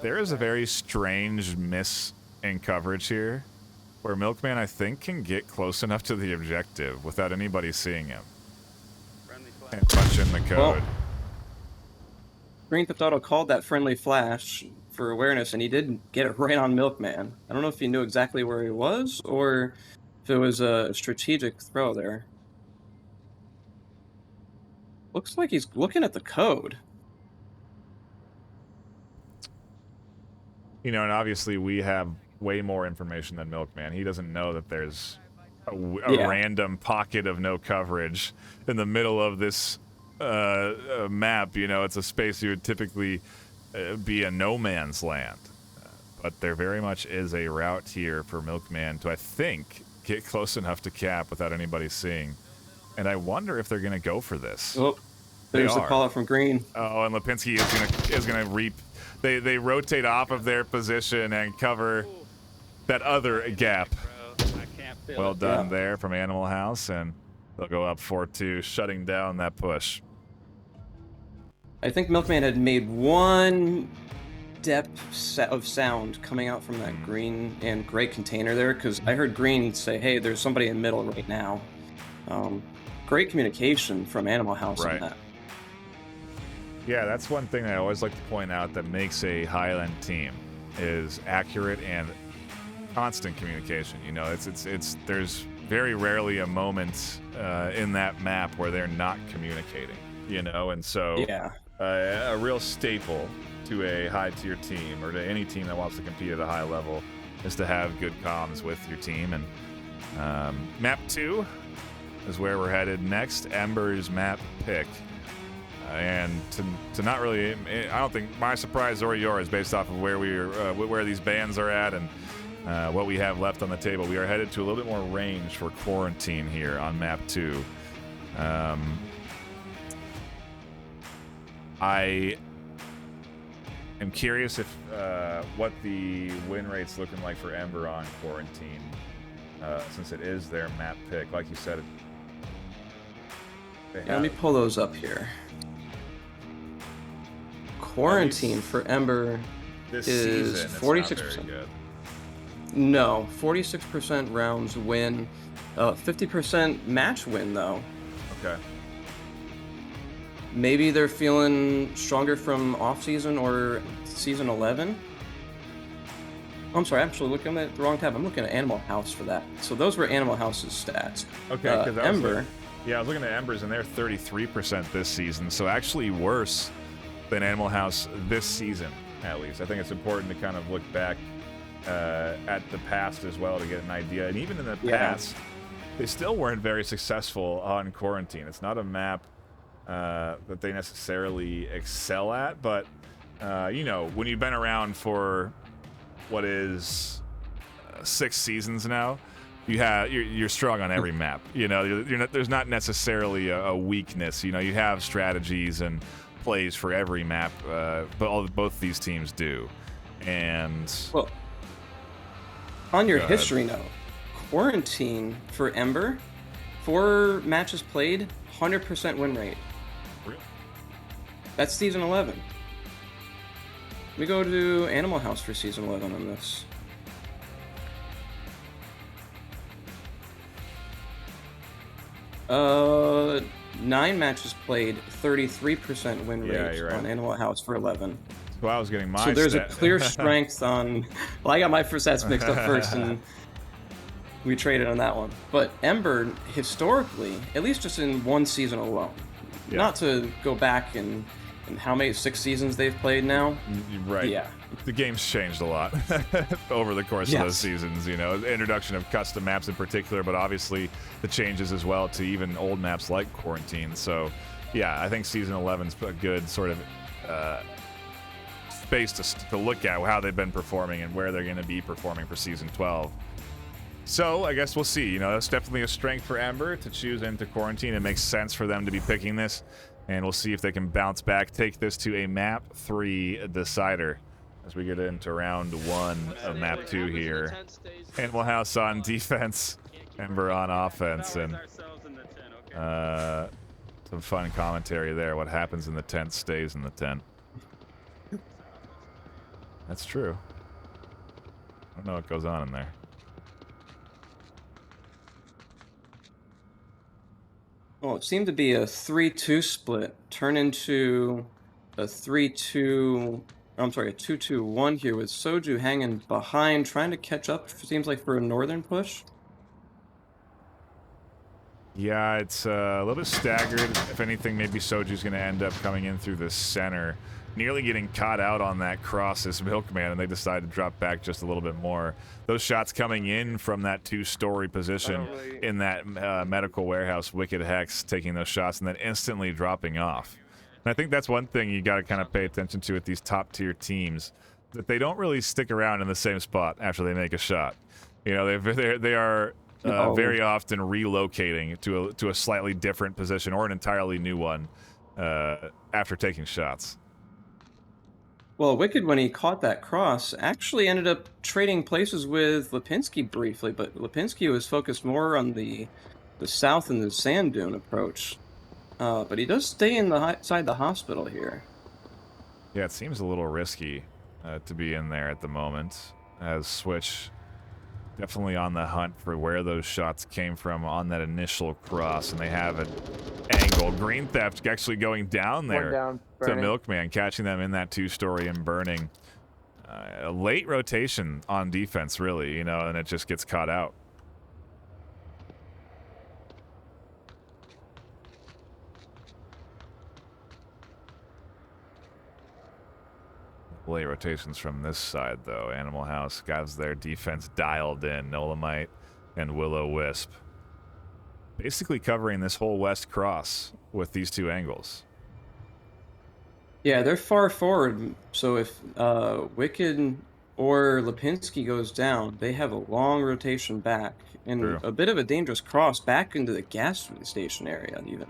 [SPEAKER 1] There is a very strange miss in coverage here, where Milkman, I think, can get close enough to the objective without anybody seeing him. And punch in the code.
[SPEAKER 2] Well, Green Theft Auto called that friendly flash for awareness, and he did get it right on Milkman. I don't know if he knew exactly where he was, or if it was a strategic throw there. Looks like he's looking at the code.
[SPEAKER 1] And obviously we have way more information than Milkman. He doesn't know that there's a random pocket of no coverage in the middle of this map. It's a space you would typically be a no man's land. But there very much is a route here for Milkman to, I think, get close enough to cap without anybody seeing. And I wonder if they're going to go for this.
[SPEAKER 2] Oh, there's the call out from Green.
[SPEAKER 1] Oh, and Lipinski is gonna reap. They rotate off of their position and cover that other gap. Well done there from Animal House, and they'll go up 4-2, shutting down that push.
[SPEAKER 2] I think Milkman had made one depth of sound coming out from that green and gray container there, because I heard Green say, hey, there's somebody in the middle right now. Great communication from Animal House on that.
[SPEAKER 1] Yeah, that's one thing I always like to point out that makes a Highland team is accurate and constant communication. It's there's very rarely a moment in that map where they're not communicating. And so a real staple to a high-tier team or to any team that wants to compete at a high level is to have good comms with your team. And map 2 is where we're headed next. Ember's map pick. And to not really, I don't think my surprise or yours, based off of where these bands are at and what we have left on the table, we are headed to a little bit more range for Quarantine here on map 2. I am curious if what the win rate's looking like for Ember on Quarantine, since it is their map pick. Like you said,
[SPEAKER 2] let me pull those up here. Quarantine for Ember is 46%. No, 46% rounds win, 50% match win though.
[SPEAKER 1] Okay.
[SPEAKER 2] Maybe they're feeling stronger from off season or season 11. I'm sorry, I'm actually looking at the wrong tab. I'm looking at Animal House for that. So those were Animal House's stats.
[SPEAKER 1] Okay, because
[SPEAKER 2] Ember.
[SPEAKER 1] I was looking at Embers, and they're 33% this season, so actually worse than Animal House this season, at least. I think it's important to kind of look back at the past as well to get an idea. And even in the past, they still weren't very successful on Quarantine. It's not a map that they necessarily excel at, but when you've been around for what is 6 seasons now, you're strong on every map. There's not necessarily a weakness. You have strategies and plays for every map, but both these teams do. And
[SPEAKER 2] well, on your history note, Quarantine for Ember, 4 matches played, 100% win rate.
[SPEAKER 1] Really?
[SPEAKER 2] That's season 11. We go to Animal House for season 11 on this. Uh, 9 matches played, 33% win
[SPEAKER 1] Yeah,
[SPEAKER 2] rate
[SPEAKER 1] you're right.
[SPEAKER 2] on Animal House for 11.
[SPEAKER 1] Well, I was getting my
[SPEAKER 2] So there's
[SPEAKER 1] stat.
[SPEAKER 2] a clear strength on. Well, I got my first stats mixed up first, and we traded on that one. But Ember, historically, at least just in one season alone,
[SPEAKER 1] Yeah.
[SPEAKER 2] not to go back and how many 6 seasons they've played now.
[SPEAKER 1] Right.
[SPEAKER 2] Yeah.
[SPEAKER 1] The game's changed a lot over the course of those seasons, you know, the introduction of custom maps in particular, but obviously the changes as well to even old maps like Quarantine. So, yeah, I think Season 11's a good sort of space to look at how they've been performing and where they're going to be performing for Season 12. So, I guess we'll see. You know, that's definitely a strength for Ember to choose into Quarantine. It makes sense for them to be picking this, and we'll see if they can bounce back, take this to a Map 3 decider as we get into round 1 of Map 2 here. Animal House on defense, Ember on offense, and some fun commentary there. What happens in the tent stays in the tent. That's true. I don't know what goes on in there.
[SPEAKER 2] Well, it seemed to be a 3-2 split, turn into a 3-2. I'm sorry, a 2-2-1 here with Soju hanging behind, trying to catch up. Seems like for a northern push.
[SPEAKER 1] Yeah, it's a little bit staggered. If anything, maybe Soju's going to end up coming in through the center, nearly getting caught out on that cross as Milkman, and they decide to drop back just a little bit more. Those shots coming in from that 2-story position in that medical warehouse, Wicked Hex taking those shots and then instantly dropping off. And I think that's one thing you got to kind of pay attention to with these top-tier teams, that they don't really stick around in the same spot after they make a shot. You know, they are very often relocating to a slightly different position or an entirely new one after taking shots.
[SPEAKER 2] Well, Wicked, when he caught that cross, actually ended up trading places with Lipinski briefly, but Lipinski was focused more on the south and the sand dune approach. But he does stay inside the hospital here.
[SPEAKER 1] Yeah, it seems a little risky to be in there at the moment, as Switch definitely on the hunt for where those shots came from on that initial cross, and they have an angle. Green Theft actually going down there to Milkman, catching them in that 2-story and burning. A late rotation on defense, really, you know, and it just gets caught out. Late rotations from this side, though. Animal House has their defense dialed in. Nolamite and Will-O-Wisp basically covering this whole west cross with these 2 angles.
[SPEAKER 2] Yeah, they're far forward, so if Wicked or Lipinski goes down, they have a long rotation back, and a bit of a dangerous cross back into the gas station area, even.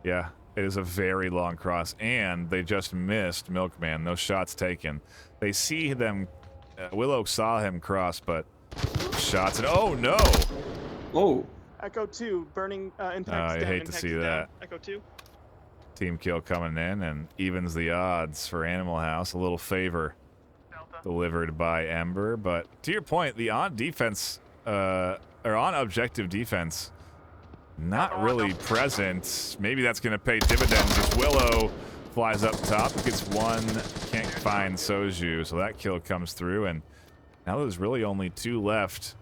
[SPEAKER 1] Yeah. It is a very long cross, and they just missed Milkman. No shots taken. They see them. Willow saw him cross, but shots. And oh no!
[SPEAKER 2] Oh.
[SPEAKER 5] Echo 2, burning impact.
[SPEAKER 1] I hate to see that.
[SPEAKER 5] Echo 2.
[SPEAKER 1] Team kill coming in and evens the odds for Animal House. A little favor delivered by Ember, but to your point, the on defense, or on objective defense, not really present. Maybe that's going to pay dividends as Willow flies up top, gets one, can't find Soju, so that kill comes through, and now there's really only 2 left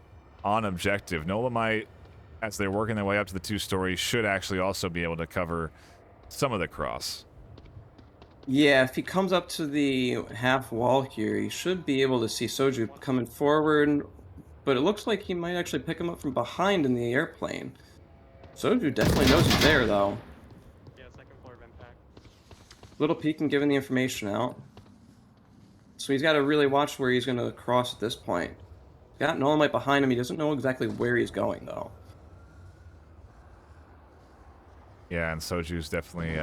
[SPEAKER 1] on objective. Nolamite, as they're working their way up to the 2-story, should actually also be able to cover some of the cross.
[SPEAKER 2] Yeah, if he comes up to the half wall here, he should be able to see Soju coming forward, but it looks like he might actually pick him up from behind in the airplane. Soju definitely knows he's there, though.
[SPEAKER 6] Yeah, second floor of impact.
[SPEAKER 2] Little peeking, giving the information out. So he's got to really watch where he's going to cross at this point. He's got Nolamite behind him. He doesn't know exactly where he's going, though.
[SPEAKER 1] Yeah, and Soju's definitely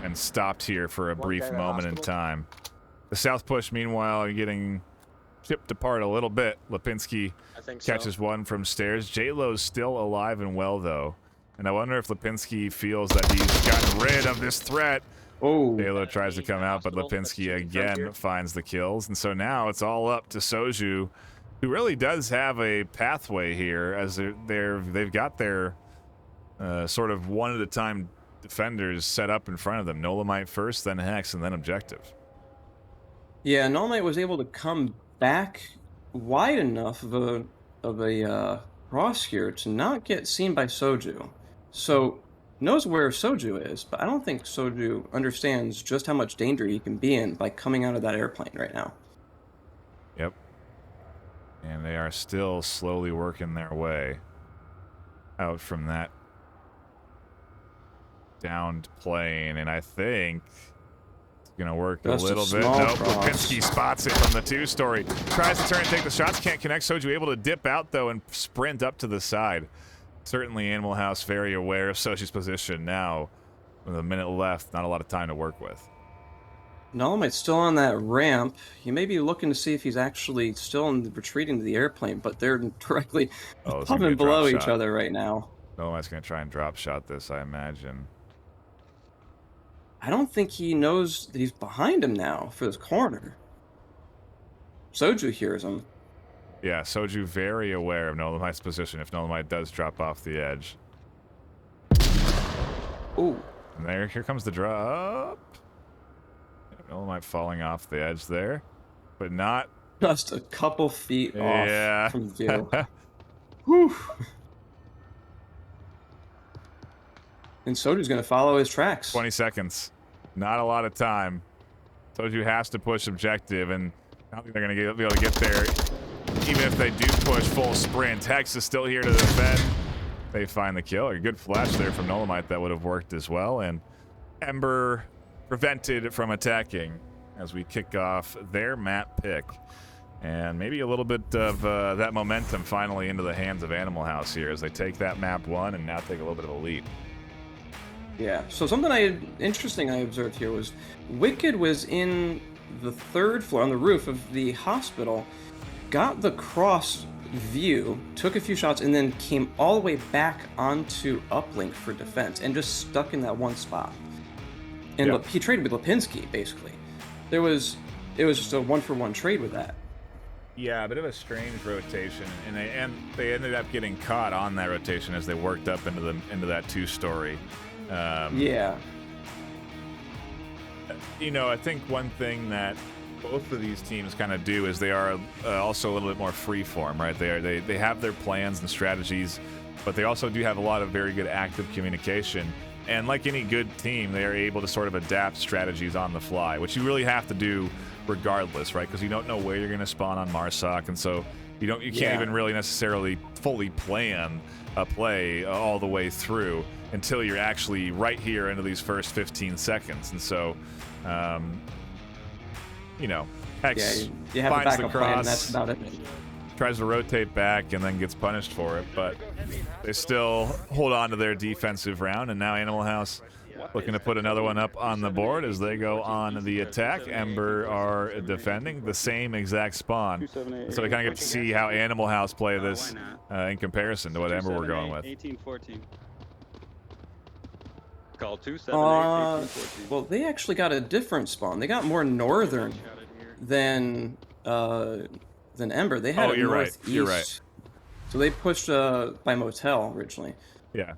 [SPEAKER 1] and stopped here for a brief moment in time. The south push, meanwhile, getting chipped apart a little bit. Lipinski catches one from stairs. J-Lo's still alive and well, though. And I wonder if Lipinski feels that he's gotten rid of this threat.
[SPEAKER 2] Oh.
[SPEAKER 1] J-Lo tries to come out, but Lipinski again finds the kills. And so now it's all up to Soju who really does have a pathway here, as they've got their sort of one at a time defenders set up in front of them. Nolamite first, then Hex, and then Objective.
[SPEAKER 2] Yeah, Null was able to come back wide enough of a cross here to not get seen by Soju. So knows where Soju is, but I don't think Soju understands just how much danger he can be in by coming out of that airplane right now.
[SPEAKER 1] Yep. And they are still slowly working their way out from that downed plane, and I think it's gonna work
[SPEAKER 2] Just
[SPEAKER 1] a little bit.
[SPEAKER 2] small
[SPEAKER 1] Nope,
[SPEAKER 2] cross.
[SPEAKER 1] Lipinski spots it from the 2-story. Tries to turn and take the shots, can't connect. Soju able to dip out though and sprint up to the side. Certainly Animal House very aware of Soju's position now. With a minute left, not a lot of time to work with.
[SPEAKER 2] Nullmite's still on that ramp. He may be looking to see if he's actually still retreating to the airplane, but they're directly
[SPEAKER 1] Oh, it's gonna be a
[SPEAKER 2] hovering below
[SPEAKER 1] drop
[SPEAKER 2] each
[SPEAKER 1] shot.
[SPEAKER 2] other right now.
[SPEAKER 1] Nolamite's gonna try and drop shot this, I imagine.
[SPEAKER 2] I don't think he knows that he's behind him now for this corner. Soju hears him.
[SPEAKER 1] Yeah, Soju very aware of Nolamite's position if Nolamite does drop off the edge.
[SPEAKER 2] Ooh.
[SPEAKER 1] And here comes the drop. Nolamite falling off the edge there, but not.
[SPEAKER 2] Just a couple feet
[SPEAKER 1] Yeah.
[SPEAKER 2] off from view. Whew. And Soju's going to follow his tracks.
[SPEAKER 1] 20 seconds. Not a lot of time. Soju has to push Objective, and I don't think they're going to be able to get there. Even if they do push full sprint, Hex is still here to defend. They find the kill. A good flash there from Nolamite that would have worked as well. And Ember prevented from attacking as we kick off their map pick. And maybe a little bit of that momentum finally into the hands of Animal House here as they take that map 1 and now take a little bit of a lead.
[SPEAKER 2] Yeah, so something interesting I observed here was Wicked was in the 3rd floor on the roof of the hospital, got the cross view, took a few shots, and then came all the way back onto uplink for defense and just stuck in that one spot. And
[SPEAKER 1] Yeah.
[SPEAKER 2] he traded with Lipinski, basically. It was just a 1-for-1 trade with that.
[SPEAKER 1] Yeah, a bit of a strange rotation, and they ended up getting caught on that rotation as they worked up into that 2-story.
[SPEAKER 2] Yeah.
[SPEAKER 1] You know, I think one thing that both of these teams kind of do is they are also a little bit more freeform, right? They have their plans and strategies, but they also do have a lot of very good active communication. And like any good team, they are able to sort of adapt strategies on the fly, which you really have to do regardless, right? Because you don't know where you're going to spawn on Marsoc, and so you can't even really necessarily fully plan a play all the way through until you're actually right here into these first 15 seconds. And so, Hex
[SPEAKER 2] you have a
[SPEAKER 1] finds the
[SPEAKER 2] backup plan,
[SPEAKER 1] cross,
[SPEAKER 2] that's about it.
[SPEAKER 1] tries to rotate back, and then gets punished for it. But they still hold on to their defensive round, and now Animal House looking to put another one up on the board as they go on the attack. Ember are defending the same exact spawn. So we kind of get to see how Animal House play this in comparison to what Ember were going with.
[SPEAKER 3] 1814. Call 278 1814.
[SPEAKER 2] Well, they actually got a different spawn. They got more northern than Ember. They had
[SPEAKER 1] Oh,
[SPEAKER 2] a
[SPEAKER 1] you're right.
[SPEAKER 2] northeast.
[SPEAKER 1] You're right.
[SPEAKER 2] So they pushed by Motel originally.
[SPEAKER 1] Yeah.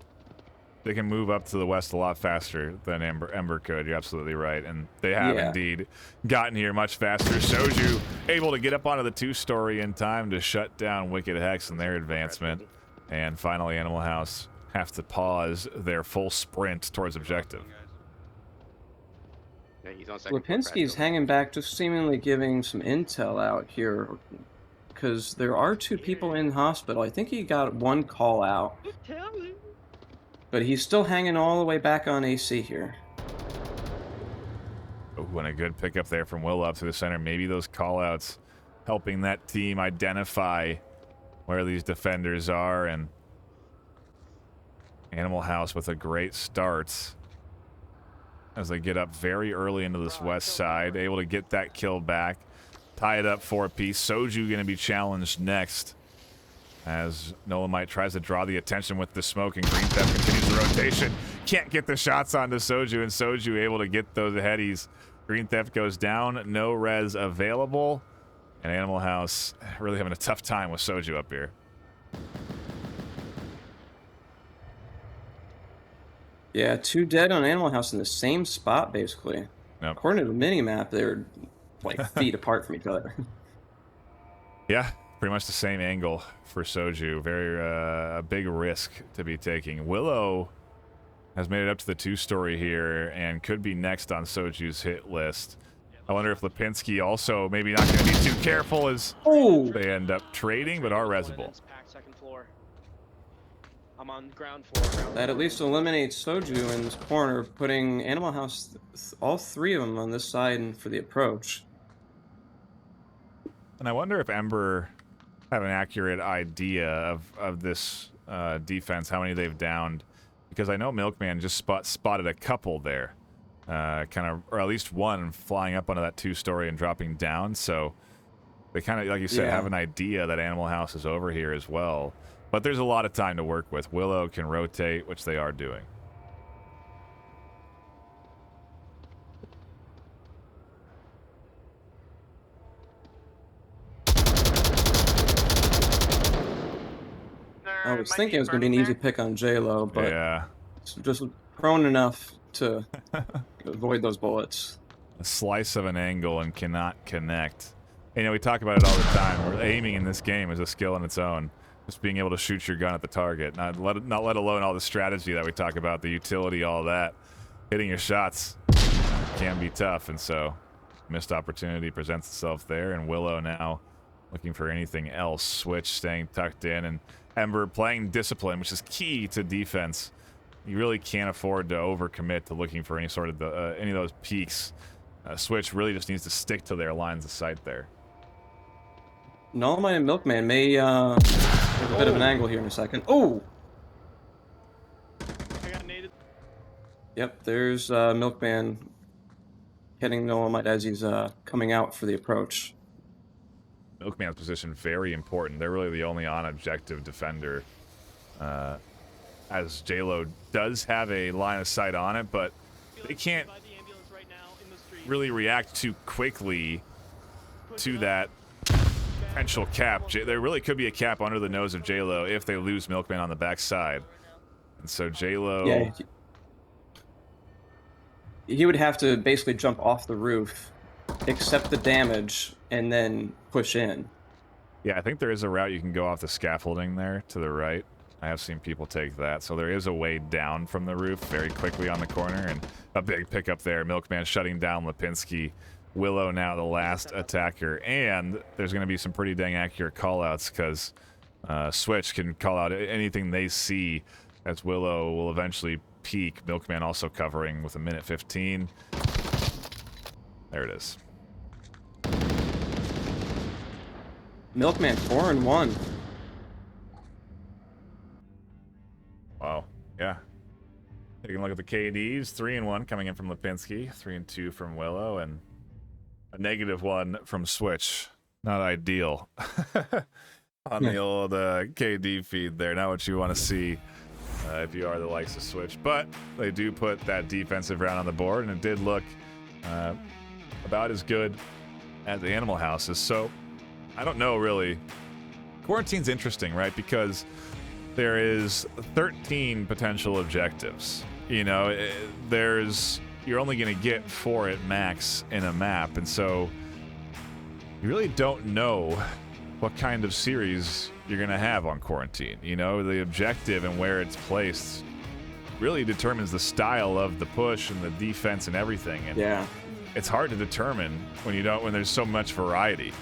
[SPEAKER 1] They can move up to the west a lot faster than Ember could. You're absolutely right. And they have indeed gotten here much faster. Soju able to get up onto the 2-story in time to shut down Wicked Hex and their advancement. And finally, Animal House have to pause their full sprint towards Objective.
[SPEAKER 7] Yeah, he's on second floor,
[SPEAKER 2] Lipinski's hanging back, just seemingly giving some intel out here. Because there are 2 people in hospital. I think he got 1 call out. But he's still hanging all the way back on AC here.
[SPEAKER 1] Oh, and a good pickup there from Will up to the center. Maybe those callouts helping that team identify where these defenders are. And Animal House with a great start as they get up very early into this west side, able to get that kill back, tie it up 4-piece. Soju going to be challenged next as Nolamite tries to draw the attention with the smoke, and Green Theft continues the rotation. Can't get the shots onto Soju, and Soju able to get those headies. Green Theft goes down, no res available, And Animal House really having a tough time with Soju up here.
[SPEAKER 2] Yeah, 2 dead on Animal House in the same spot, basically.
[SPEAKER 1] Yep.
[SPEAKER 2] According to the mini-map, they're like feet apart from each other.
[SPEAKER 1] Yeah, pretty much the same angle for Soju. Very a big risk to be taking. Willow has made it up to the 2-story here and could be next on Soju's hit list. I wonder if Lipinski also maybe not going to be too careful as they end up trading, but are resable.
[SPEAKER 6] Second floor. I'm on ground floor.
[SPEAKER 2] That at least eliminates Soju in this corner, putting Animal House, all 3 of them on this side and for the approach.
[SPEAKER 1] And I wonder if Ember have an accurate idea of this defense, how many they've downed. Because I know Milkman just spotted a couple there. Kind of, or at least one flying up onto that 2-story and dropping down. So they kind of, like you said, have an idea that Animal House is over here as well. But there's a lot of time to work with. Willow can rotate, which they are doing.
[SPEAKER 2] I was thinking it was going to be an easy pick on J-Lo, but
[SPEAKER 1] Yeah.
[SPEAKER 2] it's just prone enough to avoid those bullets.
[SPEAKER 1] A slice of an angle and cannot connect. You know, we talk about it all the time. We're aiming in this game is a skill in its own. Just being able to shoot your gun at the target, not let alone all the strategy that we talk about, the utility, all that. Hitting your shots can be tough, and so missed opportunity presents itself there. And Willow now looking for anything else. Switch staying tucked in, and Ember playing discipline, which is key to defense. You really can't afford to overcommit to looking for any sort of any of those peaks. Switch really just needs to stick to their lines of sight there.
[SPEAKER 2] Nullmine and Milkman may have a bit of an angle here in a second. Oh!
[SPEAKER 6] I got naded.
[SPEAKER 2] Yep, there's Milkman hitting Nullmine as he's coming out for the approach.
[SPEAKER 1] Milkman's position very important. They're really the only on-objective defender. As J-Lo does have a line of sight on it, but they can't really react too quickly to that potential cap. There really could be a cap under the nose of J-Lo if they lose Milkman on the backside. And so J-Lo...
[SPEAKER 2] Yeah, he would have to basically jump off the roof, accept the damage, and then push in.
[SPEAKER 1] Yeah, I think there is a route you can go off the scaffolding there to the right. I have seen people take that. So there is a way down from the roof very quickly on the corner, and a big pickup there. Milkman shutting down Lipinski. Willow now the last attacker, and there's going to be some pretty dang accurate callouts because Switch can call out anything they see as Willow will eventually peak. Milkman also covering with 1:15. There it is.
[SPEAKER 2] Milkman 4-1.
[SPEAKER 1] Wow. Yeah. Taking a look at the KDs, 3-1 coming in from Lipinski, 3-2 from Willow, and a -1 from Switch. Not ideal on the old KD feed there. Not what you want to see if you are the likes of Switch. But they do put that defensive round on the board, and it did look about as good as the Animal Houses. So I don't know, really. Quarantine's interesting, right? Because there is 13 potential objectives. You know, you're only going to get 4 at max in a map, and so you really don't know what kind of series you're going to have on Quarantine. You know, the objective and where it's placed really determines the style of the push and the defense and everything. And
[SPEAKER 2] yeah,
[SPEAKER 1] it's hard to determine when there's so much variety.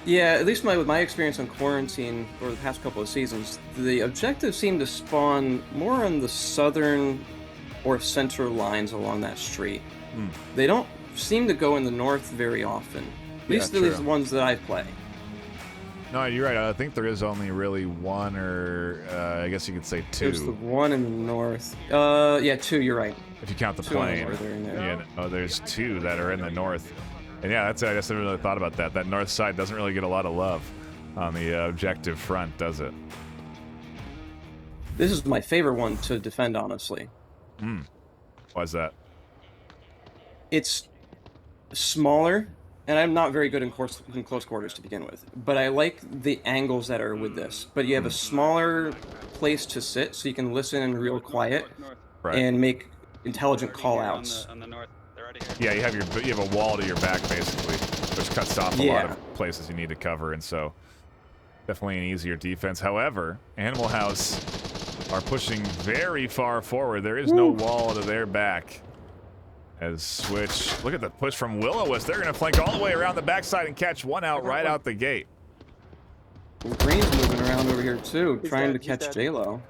[SPEAKER 2] Yeah, at least with my experience on Quarantine over the past couple of seasons, the objectives seem to spawn more on the southern or center lines along that street. They don't seem to go in the north very often. At least the ones that I play.
[SPEAKER 1] No, you're right. I think there is only really one, or I guess you could say 2.
[SPEAKER 2] There's the one in the north. Yeah, 2, you're right.
[SPEAKER 1] If you count the
[SPEAKER 2] 2
[SPEAKER 1] plane.
[SPEAKER 2] there.
[SPEAKER 1] Yeah, there's 2 that are in the north. And yeah, I guess I never really thought about that. That north side doesn't really get a lot of love on the objective front, does it?
[SPEAKER 2] This is my favorite one to defend, honestly.
[SPEAKER 1] Why's that?
[SPEAKER 2] It's smaller, and I'm not very good in close quarters to begin with, but I like the angles that are with this. But you have a smaller place to sit, so you can listen and real quiet
[SPEAKER 1] Right.
[SPEAKER 2] and make intelligent call outs.
[SPEAKER 4] On the north. They're already here.
[SPEAKER 1] Yeah, you have a wall to your back basically, which cuts off a lot of places you need to cover, and so definitely an easier defense. However, Animal House are pushing very far forward. There is no wall to their back. As Switch, look at the push from Will-O-Wisp. They're going to flank all the way around the backside and catch one out right out the gate.
[SPEAKER 2] Green's moving around over here too,
[SPEAKER 5] He's
[SPEAKER 2] trying
[SPEAKER 5] dead,
[SPEAKER 2] to catch J-Lo.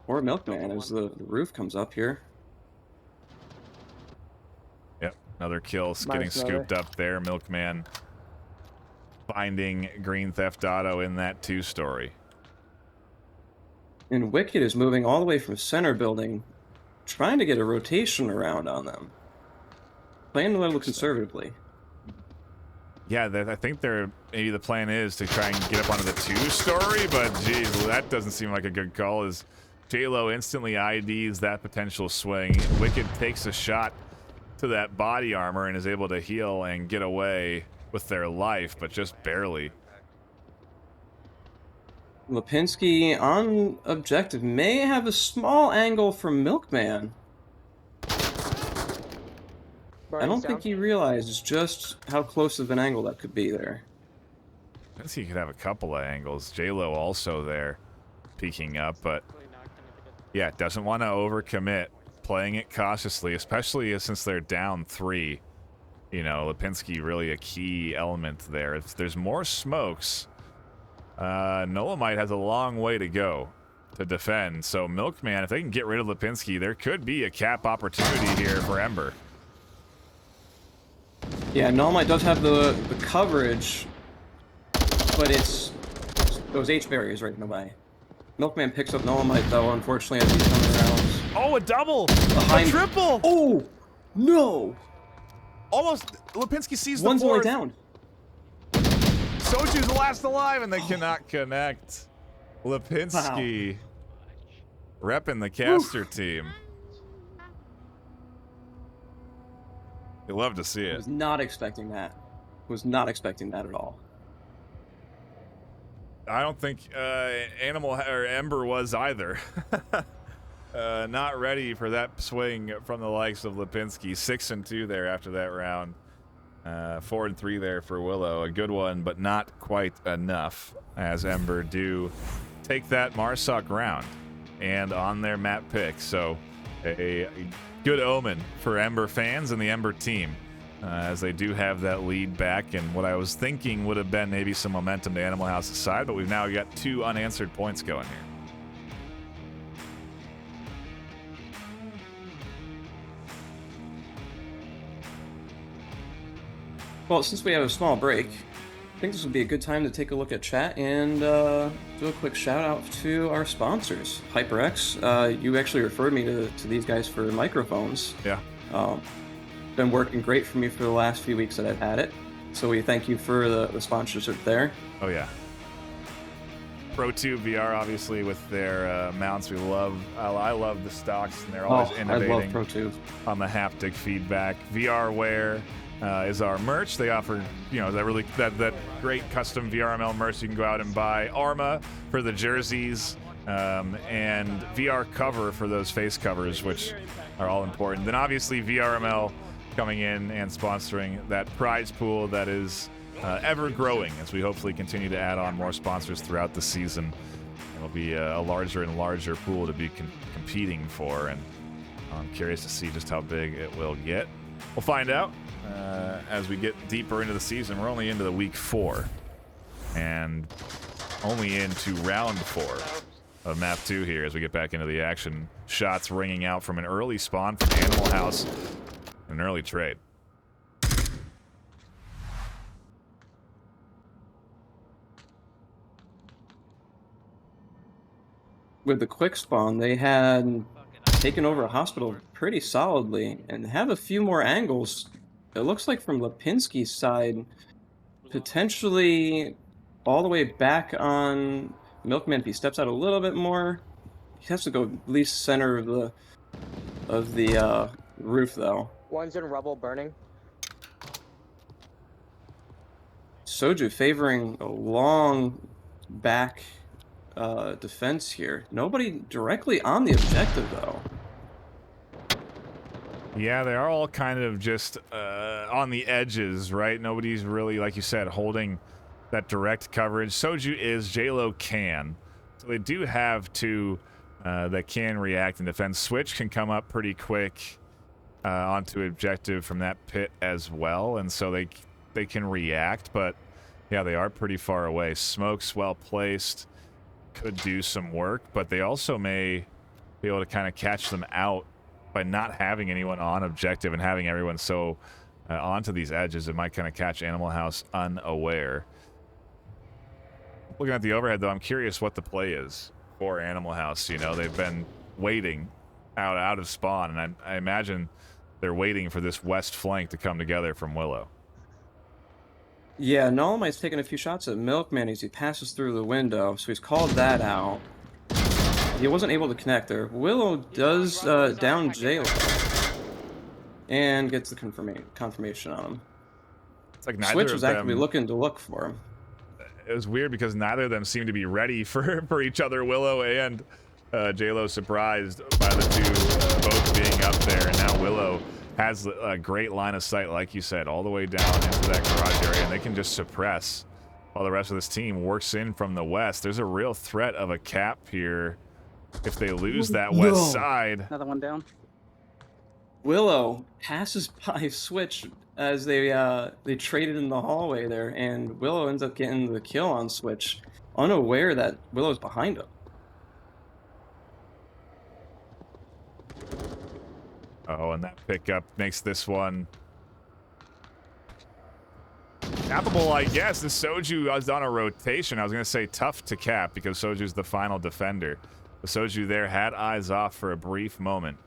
[SPEAKER 2] Or Milkman as the roof comes up here.
[SPEAKER 1] Yep, another kill getting scooped up there. Milkman finding Green Theft Auto in that 2-story.
[SPEAKER 2] And Wicked is moving all the way from center building, trying to get a rotation around on them. Playing a little conservatively.
[SPEAKER 1] Yeah, I think maybe the plan is to try and get up onto the 2-story, but geez, that doesn't seem like a good call as J-Lo instantly IDs that potential swing. Wicked takes a shot to that body armor and is able to heal and get away with their life, but just barely.
[SPEAKER 2] Lipinski on objective may have a small angle from Milkman. I don't think he realizes just how close of an angle that could be there.
[SPEAKER 1] I guess he could have a couple of angles. J-Lo also there peeking up, but yeah, doesn't want to overcommit, playing it cautiously, especially since they're down 3. You know, Lipinski really a key element there. If there's more smokes, Nolamite has a long way to go to defend. So Milkman, if they can get rid of Lipinski, there could be a cap opportunity here for Ember.
[SPEAKER 2] Yeah, Nolamite does have the coverage, but it's those H barriers right in the way. Milkman picks up Nolamite though, unfortunately, as he's coming around.
[SPEAKER 1] Oh, a double!
[SPEAKER 2] Behind.
[SPEAKER 1] A triple!
[SPEAKER 2] Oh! No!
[SPEAKER 1] Almost, Lipinski sees the
[SPEAKER 2] One's
[SPEAKER 1] fourth.
[SPEAKER 2] only down.
[SPEAKER 1] Soju's the last alive, and they cannot connect. Lipinski repping the caster team. You love to see
[SPEAKER 2] I
[SPEAKER 1] it.
[SPEAKER 2] was not expecting that. Was not expecting that at all.
[SPEAKER 1] I don't think Ember was either. Not ready for that swing from the likes of Lipinski. 6-2 there after that round. 4-3 there for Willow. A good one, but not quite enough, as Ember do take that Marsoc round and on their map pick. So a good omen for Ember fans and the Ember team, as they do have that lead back, and what I was thinking would have been maybe some momentum to Animal House's side, but we've now got 2 unanswered points going here.
[SPEAKER 2] Well, since we have a small break, I think this would be a good time to take a look at chat and do a quick shout out to our sponsors. HyperX, you actually referred me to these guys for microphones.
[SPEAKER 1] Yeah.
[SPEAKER 2] Been working great for me for the last few weeks that I've had it. So we thank you for the sponsorship there.
[SPEAKER 1] Oh yeah. Pro2 VR, obviously, with their mounts. I love the stocks, and they're always innovating.
[SPEAKER 2] I love Pro2
[SPEAKER 1] on the haptic feedback. VRware is our merch. They offer, you know, that great custom VRML merch you can go out and buy. Arma for the jerseys, and VR cover for those face covers, which are all important. Then obviously VRML coming in and sponsoring that prize pool that is ever growing as we hopefully continue to add on more sponsors throughout the season. It'll be a larger and larger pool to be competing for, and I'm curious to see just how big it will get. We'll find out as we get deeper into the season. We're only into the week 4 and only into round 4 of map 2 here as we get back into the action. Shots ringing out from an early spawn from Animal House, an early trade.
[SPEAKER 2] With the quick spawn, they had taken over a hospital pretty solidly and have a few more angles. It looks like from Lipinski's side, potentially all the way back on Milkman. If he steps out a little bit more, he has to go at least center of the roof, though.
[SPEAKER 6] One's in rubble burning.
[SPEAKER 2] Soju favoring a long back defense here. Nobody directly on the objective, though.
[SPEAKER 1] Yeah, they are all kind of just on the edges, right? Nobody's really, like you said, holding that direct coverage. Soju is, JLo can. So they do have two that can react and defend. Switch can come up pretty quick onto objective from that pit as well, and so they can react, but yeah, they are pretty far away. Smoke's well placed, could do some work, but they also may be able to kind of catch them out by not having anyone on objective and having everyone so onto these edges. It might kind of catch Animal House unaware. Looking at the overhead, though, I'm curious what the play is for Animal House. You know, they've been waiting out of spawn, and I imagine they're waiting for this west flank to come together from Willow.
[SPEAKER 2] Yeah, Nolemite's taking a few shots at Milkman as he passes through the window, so he's called that out. He wasn't able to connect there. Willow does down JLo and gets the confirmation on him.
[SPEAKER 1] It's like neither
[SPEAKER 2] Switch was
[SPEAKER 1] of them,
[SPEAKER 2] actively looking to look for him.
[SPEAKER 1] it was weird because neither of them seemed to be ready for each other. Willow and JLo surprised by the two both being up there, and now Willow has a great line of sight, like you said, all the way down into that garage area, and they can just suppress while the rest of this team works in from the west. There's a real threat of a cap here if they lose that west side.
[SPEAKER 4] Another one down.
[SPEAKER 2] Willow passes by Switch as they traded in the hallway there, and Willow ends up getting the kill on Switch, unaware that Willow's behind him.
[SPEAKER 1] Oh, and that pickup makes this one cappable, I guess. The Soju is on a rotation. I was going to say tough to cap because Soju's the final defender. The Soju there had eyes off for a brief moment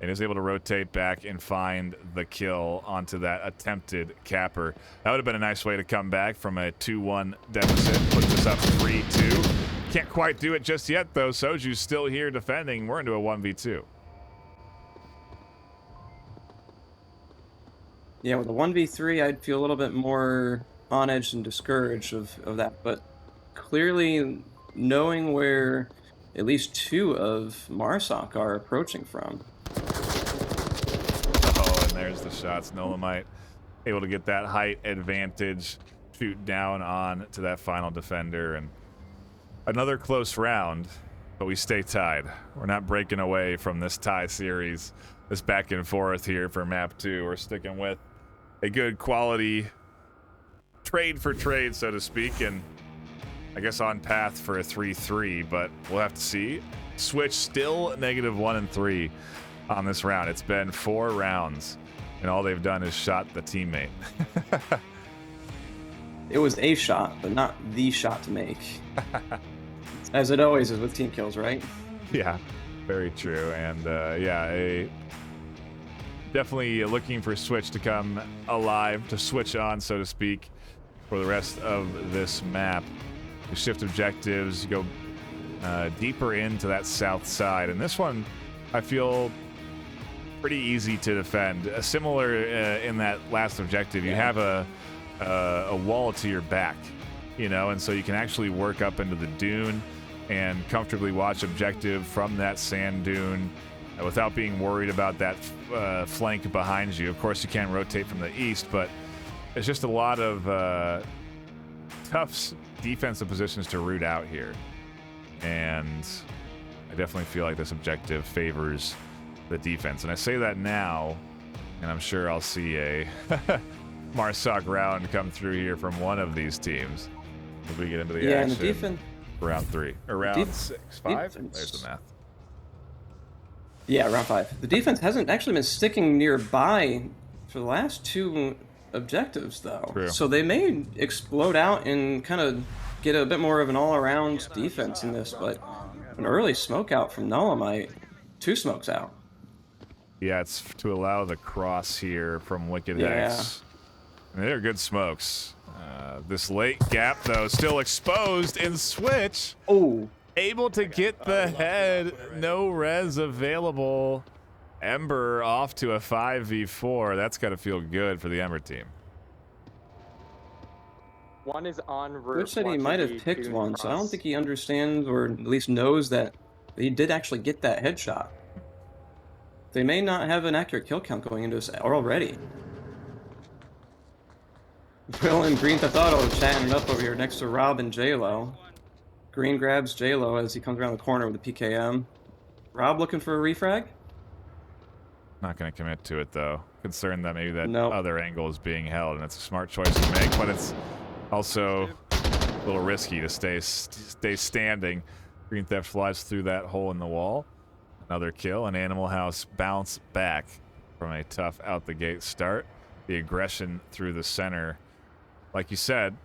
[SPEAKER 1] and is able to rotate back and find the kill onto that attempted capper. That would have been a nice way to come back from a 2-1 deficit. Put this up 3-2. Can't quite do it just yet, though. Soju's still here defending. We're into a 1v2.
[SPEAKER 2] Yeah, with a 1v3, I'd feel a little bit more on edge and discouraged of that, but clearly knowing where at least two of Marsoc are approaching from.
[SPEAKER 1] Oh, and there's the shots. Nolemite able to get that height advantage, shoot down on to that final defender, and another close round, but we stay tied. We're not breaking away from this tie series, this back and forth here for map 2. We're sticking with a good quality trade for trade, so to speak, and I guess on path for a 3-3, but we'll have to see. Switch still -1 and 3 on this round. It's been 4 rounds, and all they've done is shot the teammate.
[SPEAKER 2] It was a shot, but not the shot to make. As it always is with team kills, right?
[SPEAKER 1] Yeah, very true. And yeah, definitely looking for Switch to come alive, to switch on, so to speak, for the rest of this map. You shift objectives, you go deeper into that south side, and this one I feel pretty easy to defend. Similar in that last objective, you have a wall to your back, you know, and so you can actually work up into the dune and comfortably watch objective from that sand dune without being worried about that flank behind you. Of course, you can't rotate from the east, but it's just a lot of tough defensive positions to root out here. And I definitely feel like this objective favors the defense. And I say that now, and I'm sure I'll see a Marsoc round come through here from one of these teams as we get into the action.
[SPEAKER 2] And the defense,
[SPEAKER 1] round 3 or round 6, 5. There's the math.
[SPEAKER 2] Yeah, round 5. The defense hasn't actually been sticking nearby for the last 2 objectives, though.
[SPEAKER 1] True.
[SPEAKER 2] So they may explode out and kind of get a bit more of an all-around defense in this, but an early smoke out from Nolemite, 2 smokes out.
[SPEAKER 1] Yeah, it's to allow the cross here from Wicked
[SPEAKER 2] Yeah.
[SPEAKER 1] X. And they're good smokes. This late gap, though, still exposed in Switch.
[SPEAKER 2] Oh.
[SPEAKER 1] Able to get the head. No res available. Ember off to a 5v4. That's got to feel good for the Ember team.
[SPEAKER 6] One is on route.
[SPEAKER 2] Switch said he might have picked one, so I don't think he understands or at least knows that he did actually get that headshot. They may not have an accurate kill count going into this already. Will and Green Theft Auto chatting it up over here next to Rob and J-Lo. Green grabs J-Lo as he comes around the corner with the PKM. Rob looking for a refrag?
[SPEAKER 1] Not going to commit to it, though. Concerned that maybe that
[SPEAKER 2] Nope.
[SPEAKER 1] other angle is being held, and it's a smart choice to make, but it's also a little risky to stay standing. Green Theft flies through that hole in the wall. Another kill, and Animal House bounce back from a tough out-the-gate start. The aggression through the center, like you said,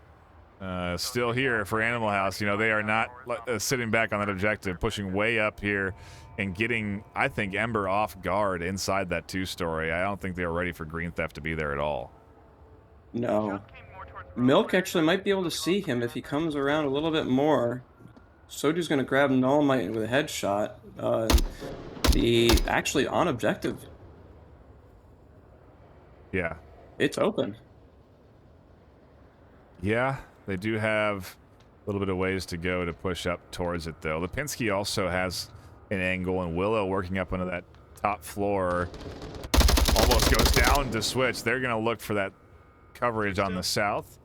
[SPEAKER 1] still here for Animal House. You know, they are not sitting back on that objective, pushing way up here and getting, I think, Ember off guard inside that two-story. I don't think they were ready for Green Theft to be there at all.
[SPEAKER 2] No. Milk actually might be able to see him if he comes around a little bit more. Soju's going to grab Nullmite with a headshot. Actually on objective.
[SPEAKER 1] Yeah.
[SPEAKER 2] It's open.
[SPEAKER 1] Yeah, they do have a little bit of ways to go to push up towards it, though. Lipinski also has an angle, and Willow working up onto that top floor almost goes down to Switch. They're going to look for that coverage on the south.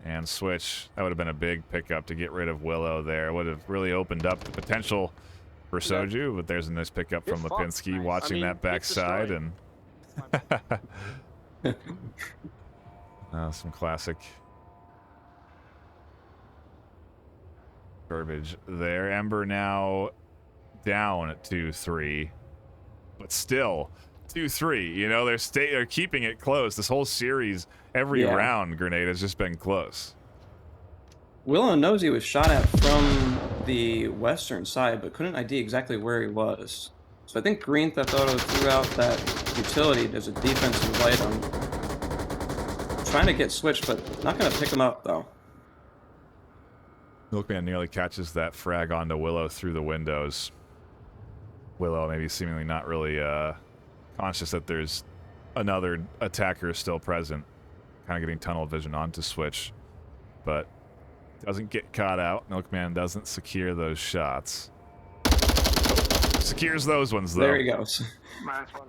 [SPEAKER 1] And Switch, that would have been a big pickup to get rid of Willow there. Would have really opened up the potential for Soju, but there's a nice pickup from Lipinski watching that backside. And some classic garbage there. Ember now down at 2-3, but still 2-3. You know, they're keeping it close. This whole series, every round, Grenade has just been close.
[SPEAKER 2] Willow knows he was shot at from the western side, but couldn't ID exactly where he was. So I think Green Theft Auto threw out that utility as a defensive light on trying to get Switch, but not going to pick him up, though.
[SPEAKER 1] Milkman nearly catches that frag onto Willow through the windows. Willow maybe seemingly not really conscious that there's another attacker still present. Kind of getting tunnel vision onto Switch, but doesn't get caught out. Milkman doesn't secure those shots. Secures those ones, though.
[SPEAKER 2] There he goes.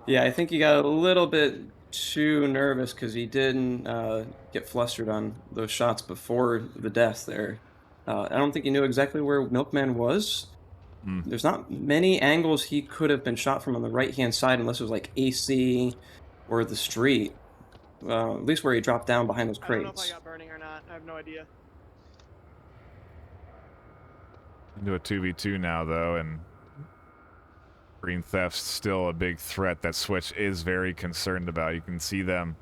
[SPEAKER 2] Yeah, I think he got a little bit too nervous because he didn't get flustered on those shots before the death there. I don't think he knew exactly where Milkman was. There's not many angles he could have been shot from on the right-hand side unless it was like AC or the street. At least where he dropped down behind those crates.
[SPEAKER 5] I don't know if I got burning or not. I have no idea.
[SPEAKER 1] Into a 2v2 now, though, and Green Theft's still a big threat that Switch is very concerned about. You can see them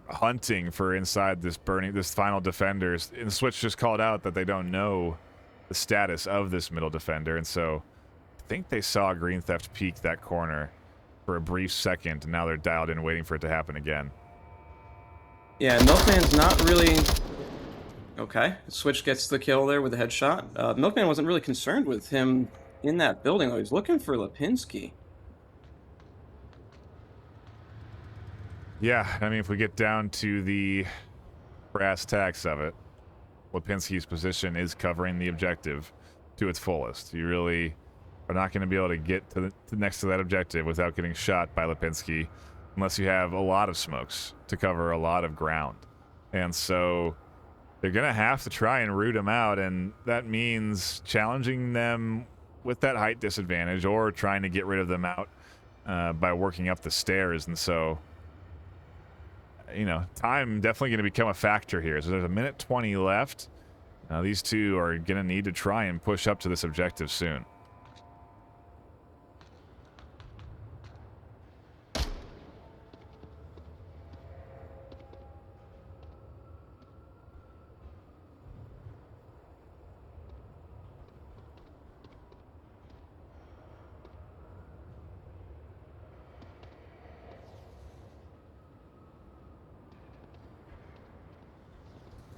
[SPEAKER 1] hunting for inside this final defenders. And Switch just called out that they don't know the status of this middle defender, and so I think they saw Green Theft peek that corner for a brief second, and now they're dialed in waiting for it to happen again.
[SPEAKER 2] Yeah, Milkman's not really... Okay, Switch gets the kill there with a headshot. Milkman wasn't really concerned with him in that building, though. He's looking for Lipinski.
[SPEAKER 1] Yeah, I mean, if we get down to the brass tacks of it, Lipinski's position is covering the objective to its fullest. You really are not going to be able to get to next to that objective without getting shot by Lipinski unless you have a lot of smokes to cover a lot of ground. And so they're going to have to try and root him out, and that means challenging them with that height disadvantage or trying to get rid of them out by working up the stairs. And so, you know, time definitely going to become a factor here. So there's a minute 20 left. These two are going to need to try and push up to this objective soon.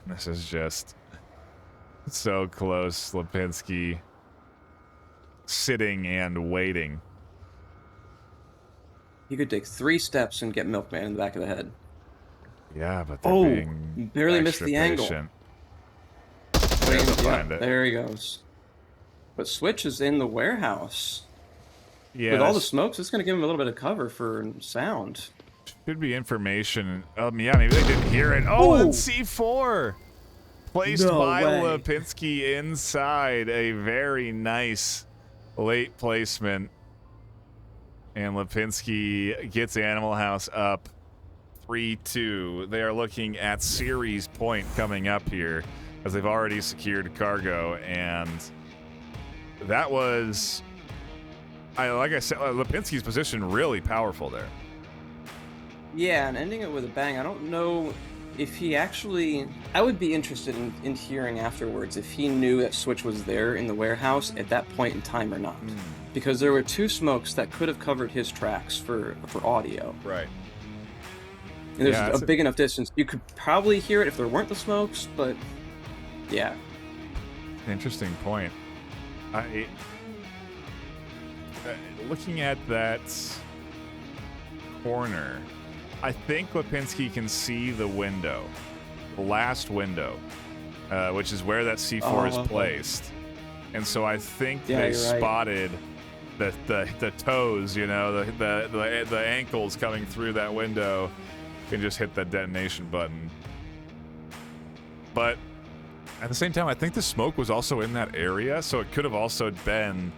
[SPEAKER 1] This is just so close. Lipinski sitting and waiting.
[SPEAKER 2] He could take 3 steps and get Milkman in the back of the head.
[SPEAKER 1] Yeah, but they're being
[SPEAKER 2] barely missed
[SPEAKER 1] extra
[SPEAKER 2] the angle.
[SPEAKER 1] patient. find it.
[SPEAKER 2] There he goes. But Switch is in the warehouse.
[SPEAKER 1] Yeah,
[SPEAKER 2] With all the smokes, it's going to give him a little bit of cover for sound.
[SPEAKER 1] should be information. Yeah, maybe they didn't hear it. Oh, and C4 placed by Lipinski inside. A very nice late placement. And Lipinski gets Animal House up 3-2. They are looking at series point coming up here as they've already secured cargo. And that was, like I said, Lipinski's position really powerful there.
[SPEAKER 2] Yeah, and ending it with a bang. I don't know if he actually... I would be interested in hearing afterwards if he knew that Switch was there in the warehouse at that point in time or not. Because there were 2 smokes that could have covered his tracks for audio.
[SPEAKER 1] Right.
[SPEAKER 2] And there's a big enough distance. You could probably hear it if there weren't the smokes, but yeah.
[SPEAKER 1] Interesting point. Looking at that corner, I think Lipinski can see the window, the last window, which is where that C4 is placed. And so I think they spotted the toes, you know, the ankles coming through that window, and just hit that detonation button. But at the same time, I think the smoke was also in that area, so it could have also been,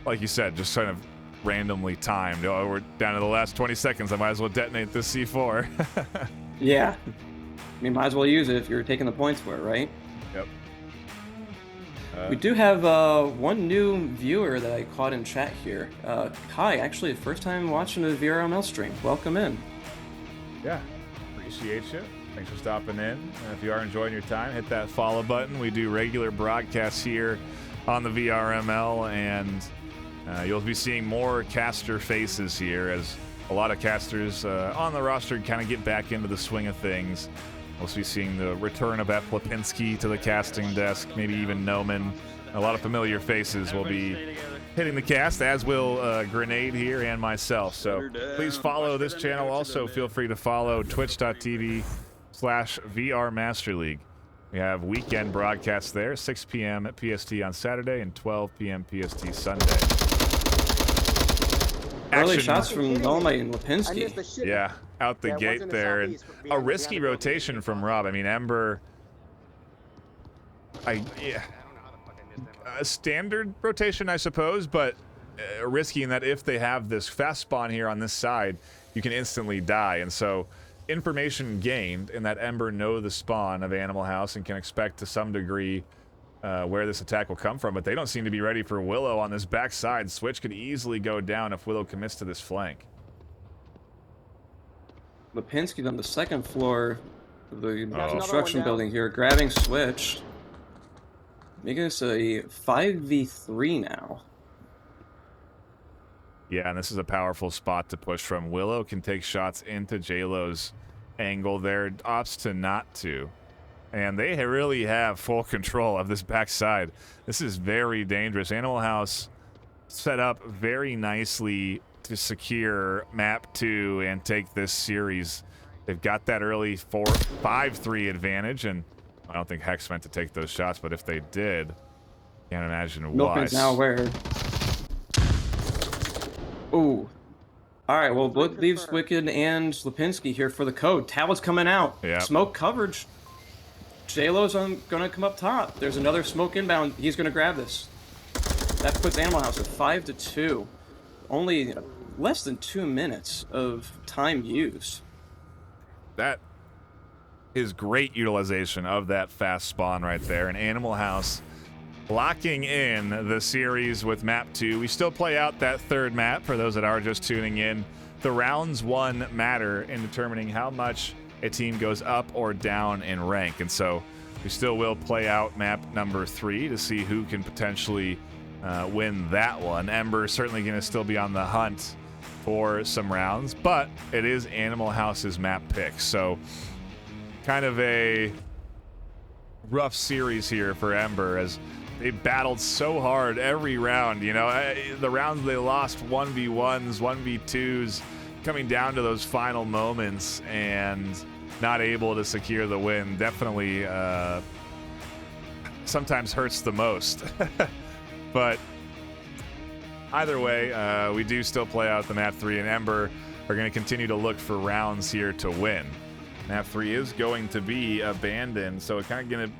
[SPEAKER 1] like you said, just kind of randomly timed. Oh, we're down to the last 20 seconds. I might as well detonate this C4.
[SPEAKER 2] Yeah. I mean, might as well use it if you're taking the points for it, right?
[SPEAKER 1] Yep.
[SPEAKER 2] We do have one new viewer that I caught in chat here. Kai, actually, first time watching a VRML stream. Welcome in.
[SPEAKER 1] Yeah, appreciate you. Thanks for stopping in. If you are enjoying your time, hit that follow button. We do regular broadcasts here on the VRML, and you'll be seeing more caster faces here as a lot of casters on the roster kind of get back into the swing of things. We'll be seeing the return of F. Lipinski to the casting desk, maybe even Noman. A lot of familiar faces will be hitting the cast, as will Grenade here and myself. So please follow this channel. Also, feel free to follow twitch.tv/VRMasterLeague. We have weekend broadcasts there, 6 p.m. at PST on Saturday and 12 p.m. PST Sunday.
[SPEAKER 2] Early shots from Nolma and Lipinski.
[SPEAKER 1] Yeah, out the gate there. And a risky rotation from Rob. I mean, Ember... a standard rotation, I suppose, but risky in that if they have this fast spawn here on this side, you can instantly die. And so information gained in that Ember know the spawn of Animal House and can expect to some degree where this attack will come from, but they don't seem to be ready for Willow on this backside. Switch could easily go down if Willow commits to this flank.
[SPEAKER 2] Lipinski's on the second floor of the construction building here, grabbing Switch. Making this a 5v3 now.
[SPEAKER 1] Yeah, and this is a powerful spot to push from. Willow can take shots into JLo's angle there, opts to not to. And they really have full control of this backside. This is very dangerous. Animal House set up very nicely to secure map 2 and take this series. They've got that early 5-3 advantage, and I don't think Hex meant to take those shots, but if they did, can't imagine why.
[SPEAKER 2] Milton's now where? Ooh. Alright, well, Blood leaves Wicked and Lipinski here for the code. Tal's coming out.
[SPEAKER 1] Yep.
[SPEAKER 2] Smoke coverage. JLo's gonna come up top. There's another smoke inbound. He's gonna grab this. That puts Animal House at 5-2. Only less than 2 minutes of time used.
[SPEAKER 1] That is great utilization of that fast spawn right there. And Animal House locking in the series with map 2. We still play out that third map for those that are just tuning in. The rounds won matter in determining how much a team goes up or down in rank. And so we still will play out map number 3 to see who can potentially win that one. Ember certainly going to still be on the hunt for some rounds, but it is Animal House's map pick. So kind of a rough series here for Ember as they battled so hard every round. You know, the rounds they lost 1v1s, 1v2s, coming down to those final moments and not able to secure the win. Definitely sometimes hurts the most. But either way, we do still play out the map 3, and Ember are going to continue to look for rounds here to win. Map 3 is going to be abandoned, so it kind of going to...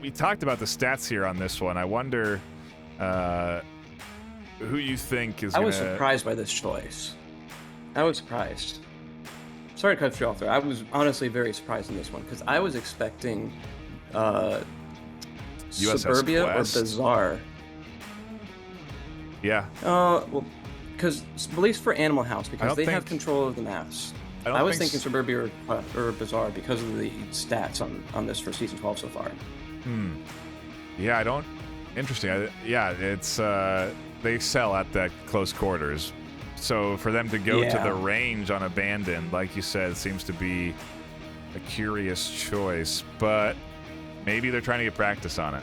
[SPEAKER 1] we talked about the stats here on this one. I wonder who you think is
[SPEAKER 2] I
[SPEAKER 1] going to...
[SPEAKER 2] was surprised by this choice. I was surprised. Sorry to cut you off there. I was honestly very surprised in this one, because I was expecting Suburbia or
[SPEAKER 1] Quest.
[SPEAKER 2] Bazaar.
[SPEAKER 1] Yeah.
[SPEAKER 2] Well, because at least for Animal House, because they have
[SPEAKER 1] think-
[SPEAKER 2] control of the maps. I was thinking Suburbia or Bazaar because of the stats on this for season 12 so far.
[SPEAKER 1] Yeah, I don't... Interesting. Yeah, it's... they sell at that close quarters. So for them to go to the range on Abandoned, like you said, seems to be a curious choice. But maybe they're trying to get practice on it.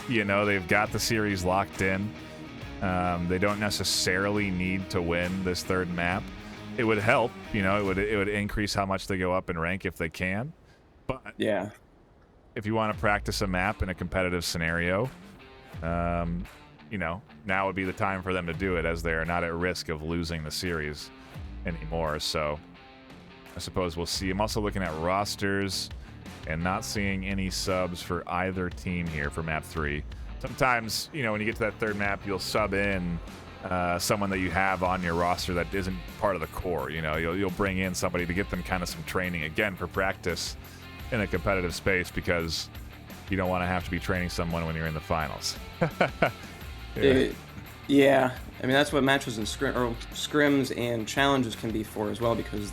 [SPEAKER 1] You know, they've got the series locked in. They don't necessarily need to win this third map. It would help, you know, it would increase how much they go up in rank if they can. But
[SPEAKER 2] Yeah.
[SPEAKER 1] if you want to practice a map in a competitive scenario, you know, now would be the time for them to do it, as they're not at risk of losing the series anymore. So I suppose we'll see. I'm also looking at rosters and not seeing any subs for either team here for map 3. Sometimes, you know, when you get to that third map, you'll sub in someone that you have on your roster that isn't part of the core. You know, you'll bring in somebody to get them kind of some training, again, for practice in a competitive space, because you don't want to have to be training someone when you're in the finals.
[SPEAKER 2] Yeah. I mean, that's what matches and scrims and challenges can be for as well, because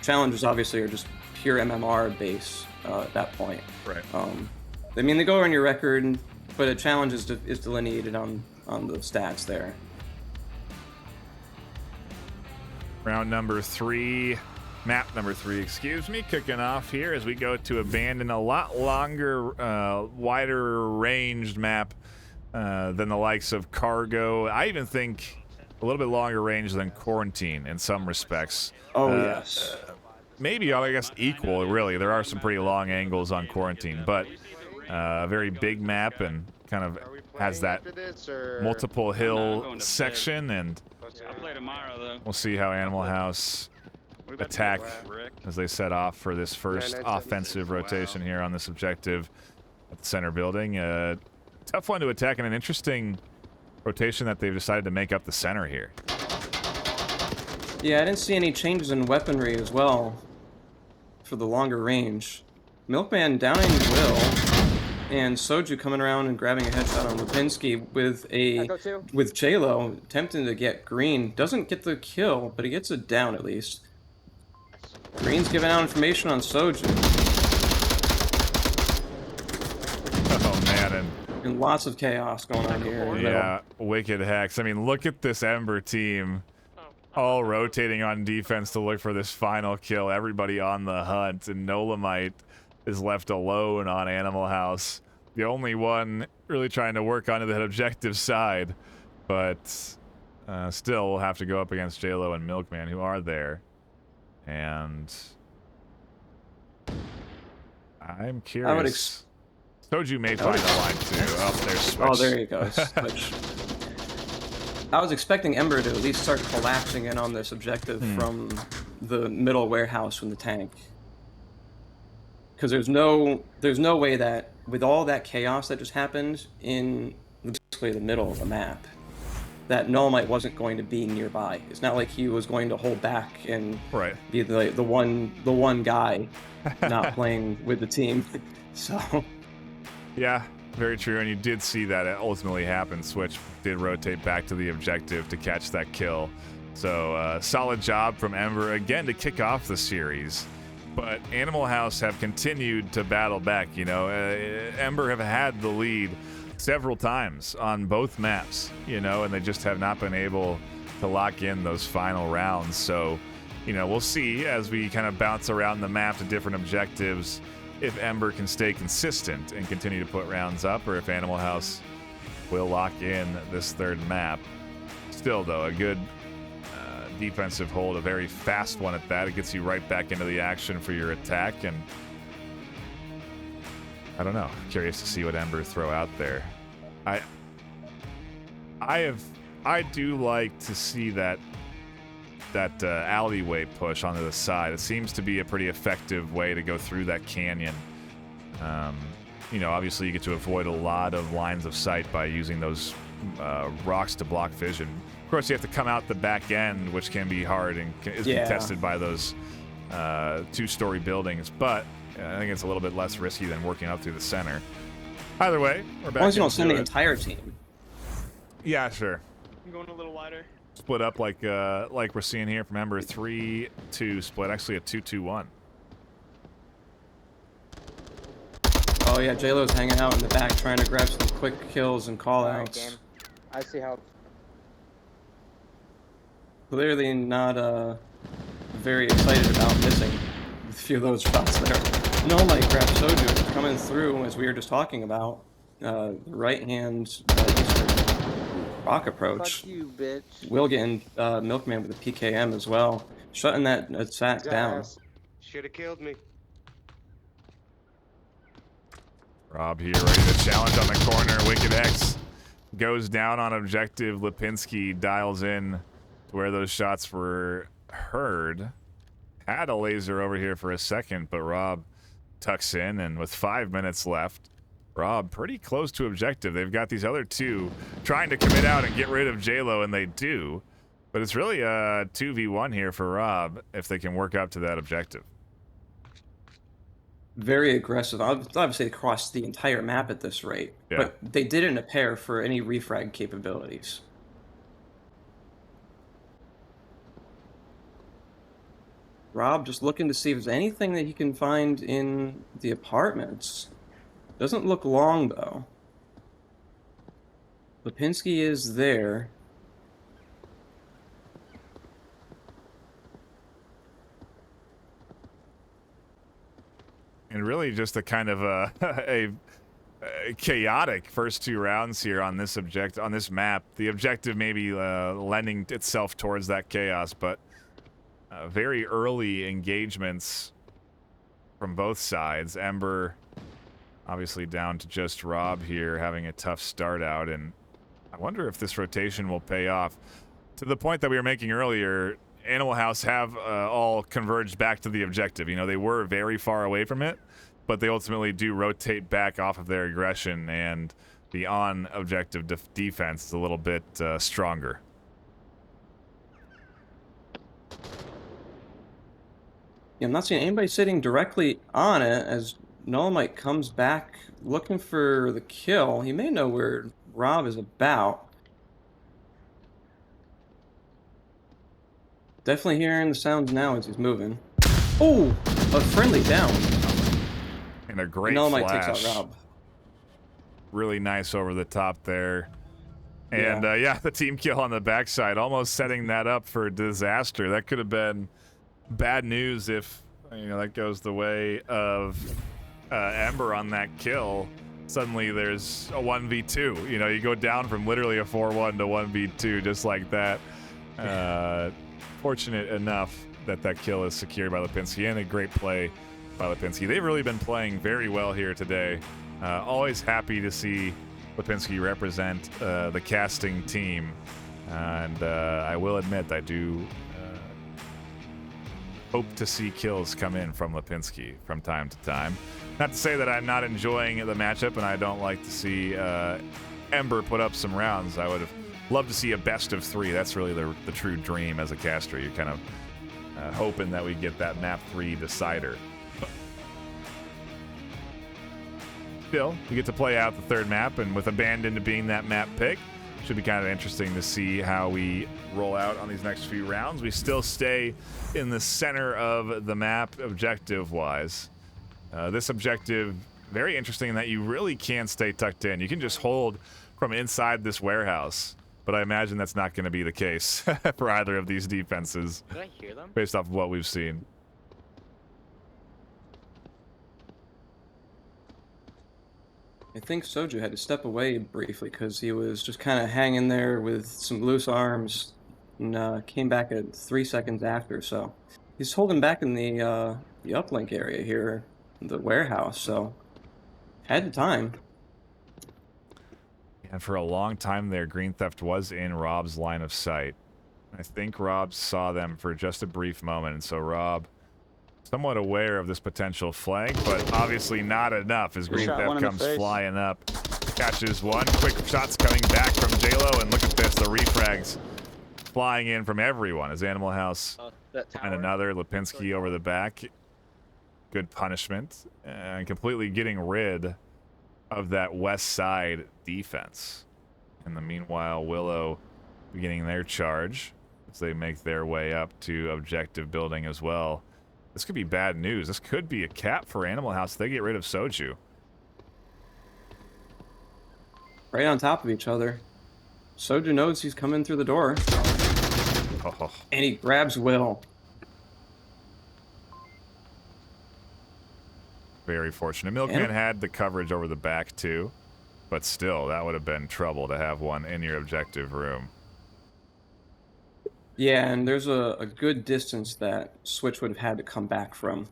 [SPEAKER 2] challenges obviously are just pure MMR base at that point.
[SPEAKER 1] Right.
[SPEAKER 2] I mean, they go on your record, but a challenge is delineated on the stats there.
[SPEAKER 1] Round number 3, map number 3, excuse me, kicking off here as we go to Abandon, a lot longer, wider ranged map than the likes of Cargo. I even think a little bit longer range than Quarantine in some respects.
[SPEAKER 2] Oh, yes.
[SPEAKER 1] Maybe, I guess, equal, really. There are some pretty long angles on Quarantine, but a very big map and kind of has that multiple hill section, and
[SPEAKER 4] I'll play tomorrow, though.
[SPEAKER 1] we'll see how Animal House attack as they set off for this first offensive rotation here on this objective at the center building. Tough one to attack, and an interesting rotation that they've decided to make up the center here.
[SPEAKER 2] Yeah, I didn't see any changes in weaponry as well for the longer range. Milkman downing Will, and Soju coming around and grabbing a headshot on Lipinski with J-Lo attempting to get Green. Doesn't get the kill, but he gets it down at least. Green's giving out information on Soju.
[SPEAKER 1] Oh, man,
[SPEAKER 2] And lots of chaos going on here. In the middle.
[SPEAKER 1] wicked hex. I mean, look at this Ember team all rotating on defense to look for this final kill. Everybody on the hunt, and Nolamite is left alone on Animal House. The only one really trying to work onto that objective side, but still will have to go up against J-Lo and Milkman, who are there. And I'm curious. Soju may find the line too. Oh, there's Switch.
[SPEAKER 2] Oh, there you go. Switch. I was expecting Ember to at least start collapsing in on this objective from the middle warehouse from the tank. Because there's no way that, with all that chaos that just happened in basically the middle of the map, that Nolamite wasn't going to be nearby. It's not like he was going to hold back and be the one guy not playing with the team. So
[SPEAKER 1] yeah, very true. And you did see that it ultimately happened. Switch did rotate back to the objective to catch that kill. So solid job from Ember again to kick off the series. But Animal House have continued to battle back. You know, Ember have had the lead several times on both maps, you know, and they just have not been able to lock in those final rounds. So, you know, we'll see as we kind of bounce around the map to different objectives if Ember can stay consistent and continue to put rounds up, or if Animal House will lock in this third map. Still, though, a good defensive hold, a very fast one at that. It gets you right back into the action for your attack, and I don't know. Curious to see what Ember throw out there. I do like to see that alleyway push onto the side. It seems to be a pretty effective way to go through that canyon. You know, obviously you get to avoid a lot of lines of sight by using those rocks to block vision. Of course, you have to come out the back end, which can be hard and is contested by those two-story buildings. But I think it's a little bit less risky than working up through the center. Either way, we're back.
[SPEAKER 2] As long as you don't send the entire team.
[SPEAKER 1] Yeah, sure.
[SPEAKER 5] I'm going a little wider.
[SPEAKER 1] Split up like we're seeing here from Ember. 3-2 split. Actually a 2-2-1.
[SPEAKER 2] Oh yeah, J-Lo's hanging out in the back trying to grab some quick kills and call-outs.
[SPEAKER 4] I see how.
[SPEAKER 2] Clearly not very excited about missing a few of those shots there. No, like grab Soju coming through as we were just talking about. Right-hand eastern rock approach.
[SPEAKER 4] Fuck you, bitch.
[SPEAKER 2] Will getting Milkman with a PKM as well, shutting that attack down.
[SPEAKER 7] Should have killed me.
[SPEAKER 1] Rob here, ready to challenge on the corner. Wicked X goes down on objective. Lipinski dials in to where those shots were heard. Had a laser over here for a second, but Rob tucks in, and with 5 minutes left, Rob pretty close to objective. They've got these other two trying to commit out and get rid of J-Lo, and they do. But it's really a 2v1 here for Rob if they can work up to that objective.
[SPEAKER 2] Very aggressive. Obviously, they crossed the entire map at this rate, but they did it in a pair for any refrag capabilities. Rob just looking to see if there's anything that he can find in the apartments. Doesn't look long, though. Lipinski is there.
[SPEAKER 1] And really just a kind of a chaotic first two rounds here on this map. The objective maybe lending itself towards that chaos, but very early engagements from both sides. Ember obviously down to just Rob here, having a tough start out, and I wonder if this rotation will pay off. To the point that we were making earlier, Animal House have all converged back to the objective. You know, they were very far away from it, but they ultimately do rotate back off of their aggression, and the on-objective defense is a little bit stronger.
[SPEAKER 2] Yeah, I'm not seeing anybody sitting directly on it as Nolomite comes back looking for the kill. He may know where Rob is about. Definitely hearing the sounds now as he's moving. Oh, a friendly down.
[SPEAKER 1] And a great
[SPEAKER 2] Nolomite
[SPEAKER 1] flash.
[SPEAKER 2] takes out Rob.
[SPEAKER 1] Really nice over the top there. And yeah, the team kill on the backside, almost setting that up for a disaster. That could have been bad news if, you know, that goes the way of Ember on that kill. Suddenly there's a 1v2. You know, you go down from literally a 4-1 to 1v2 just like that. Fortunate enough that that kill is secured by Lipinski, and a great play by Lipinski. They've really been playing very well here today. Always happy to see Lipinski represent the casting team. And I will admit, I do hope to see kills come in from Lipinski from time to time. Not to say that I'm not enjoying the matchup and I don't like to see Ember put up some rounds. I would have loved to see a best of 3. That's really the true dream as a caster. You're kind of hoping that we get that map 3 decider. Still, we get to play out the third map, and with Abandoned being that map pick, should be kind of interesting to see how we roll out on these next few rounds. We still stay in the center of the map objective-wise. This objective, very interesting in that you really can stay tucked in. You can just hold from inside this warehouse, but I imagine that's not going to be the case for either of these defenses.
[SPEAKER 6] Did I hear them?
[SPEAKER 1] Based off of what we've seen.
[SPEAKER 2] I think Soju had to step away briefly because he was just kind of hanging there with some loose arms, and came back at 3 seconds after. So he's holding back in the uplink area here, the warehouse. So At the time.
[SPEAKER 1] And for a long time there, Green Theft was in Rob's line of sight. I think Rob saw them for just a brief moment, and so Rob, somewhat aware of this potential flank, but obviously not enough as Green Theft comes flying up. Catches one, quick shots coming back from JLo, and look at this, the refrags flying in from everyone as Animal House and another, Lipinski over the back. Good punishment, and completely getting rid of that west side defense. In the meanwhile, Willow beginning their charge as they make their way up to objective building as well. This could be bad news. This could be a cap for Animal House if they get rid of Soju.
[SPEAKER 2] Right on top of each other. Soju knows he's coming through the door.
[SPEAKER 1] Oh.
[SPEAKER 2] And he grabs Will.
[SPEAKER 1] Very fortunate. Milkman had the coverage over the back too, but still, that would have been trouble to have one in your objective room.
[SPEAKER 2] Yeah, and there's a good distance that Switch would have had to come back from.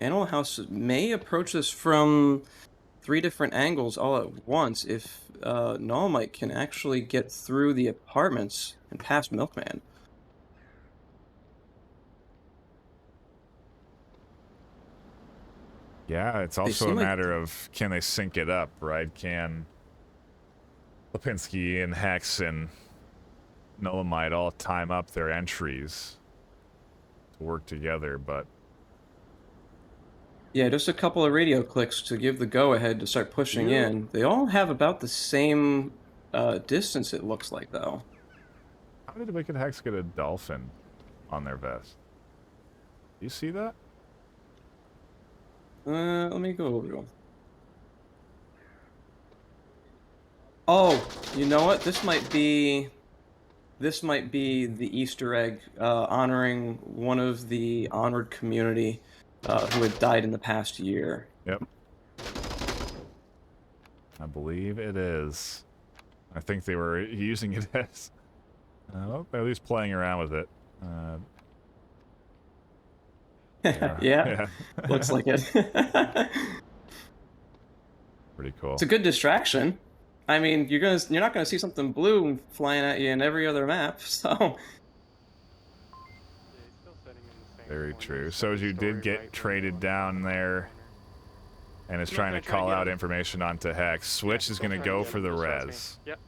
[SPEAKER 2] Animal House may approach this from 3 different angles all at once if Nullmite can actually get through the apartments and past Milkman.
[SPEAKER 1] Yeah, it's also a matter of can they sync it up, right? Can Lipinski and Hex and Nullmite all time up their entries to work together, but...
[SPEAKER 2] Yeah, just a couple of radio clicks to give the go-ahead to start pushing in. They all have about the same distance, it looks like, though.
[SPEAKER 1] How did Wicked Hex get a dolphin on their vest? Do you see that?
[SPEAKER 2] Let me go over. Oh, you know what? This might be the Easter egg honoring one of the Onward community who had died in the past year.
[SPEAKER 1] Yep. I believe it is. I think they were using it as... at least playing around with it.
[SPEAKER 2] Yeah, looks like it.
[SPEAKER 1] Pretty cool.
[SPEAKER 2] It's a good distraction. I mean, you're not gonna see something blue flying at you in every other map, so...
[SPEAKER 1] Very true. Soju did get traded down there and is trying to call out information onto Hex. Switch is going to go for the res.
[SPEAKER 6] Yep.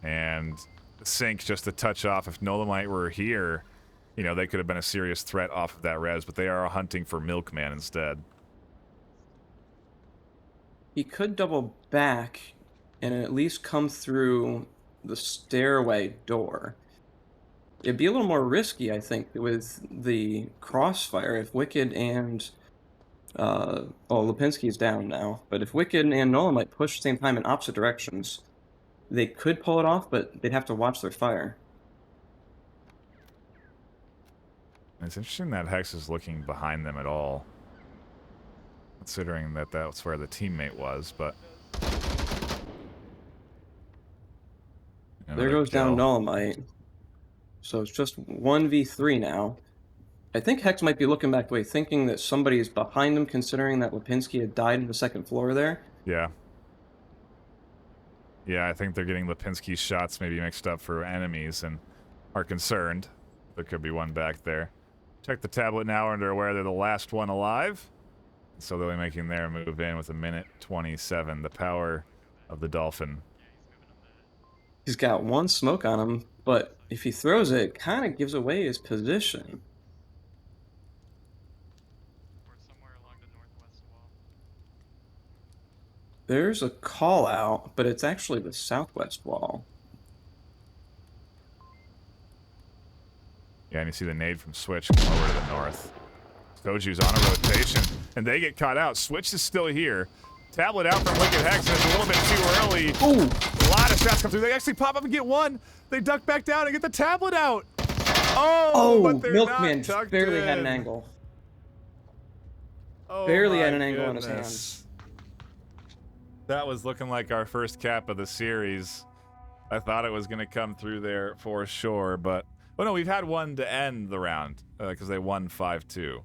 [SPEAKER 1] And Sync just a touch off. If Nolamite were here, you know, they could have been a serious threat off of that res, but they are hunting for Milkman instead.
[SPEAKER 2] He could double back and at least come through the stairway door. It'd be a little more risky, I think, with the crossfire if Wicked and... well, Lipinski's down now, but if Wicked and Nolan might push at the same time in opposite directions, they could pull it off, but they'd have to watch their fire.
[SPEAKER 1] It's interesting that Hex is looking behind them at all, considering that that's where the teammate was, but...
[SPEAKER 2] There goes down Nullmite. So it's just 1v3 now. I think Hex might be looking back the way, thinking that somebody is behind him, considering that Lipinski had died in the second floor there.
[SPEAKER 1] Yeah. Yeah, I think they're getting Lipinski's shots maybe mixed up for enemies and are concerned. There could be one back there. Check the tablet now and they're aware they're the last one alive. So they'll be making their move in with 1:27. The power of the Dolphin.
[SPEAKER 2] He's got one smoke on him, but if he throws it, it kind of gives away his position. There's a call out, but it's actually the southwest wall.
[SPEAKER 1] Yeah, and you see the nade from Switch come over to the north. Soju's on a rotation, and they get caught out. Switch is still here. Tablet out from Wicked Hex, and it's a little bit too early.
[SPEAKER 2] Ooh!
[SPEAKER 1] A lot of shots come through. They actually pop up and get one. They duck back down and get the tablet out. Oh, but they're
[SPEAKER 2] Milkman
[SPEAKER 1] not tucked
[SPEAKER 2] barely
[SPEAKER 1] in.
[SPEAKER 2] had an angle.
[SPEAKER 1] Oh,
[SPEAKER 2] Barely had
[SPEAKER 1] my
[SPEAKER 2] an angle on his
[SPEAKER 1] goodness.
[SPEAKER 2] hands.
[SPEAKER 1] That was looking like our first cap of the series. I thought it was going to come through there for sure, but... Oh, no, we've had one to end the round because they won 5-2.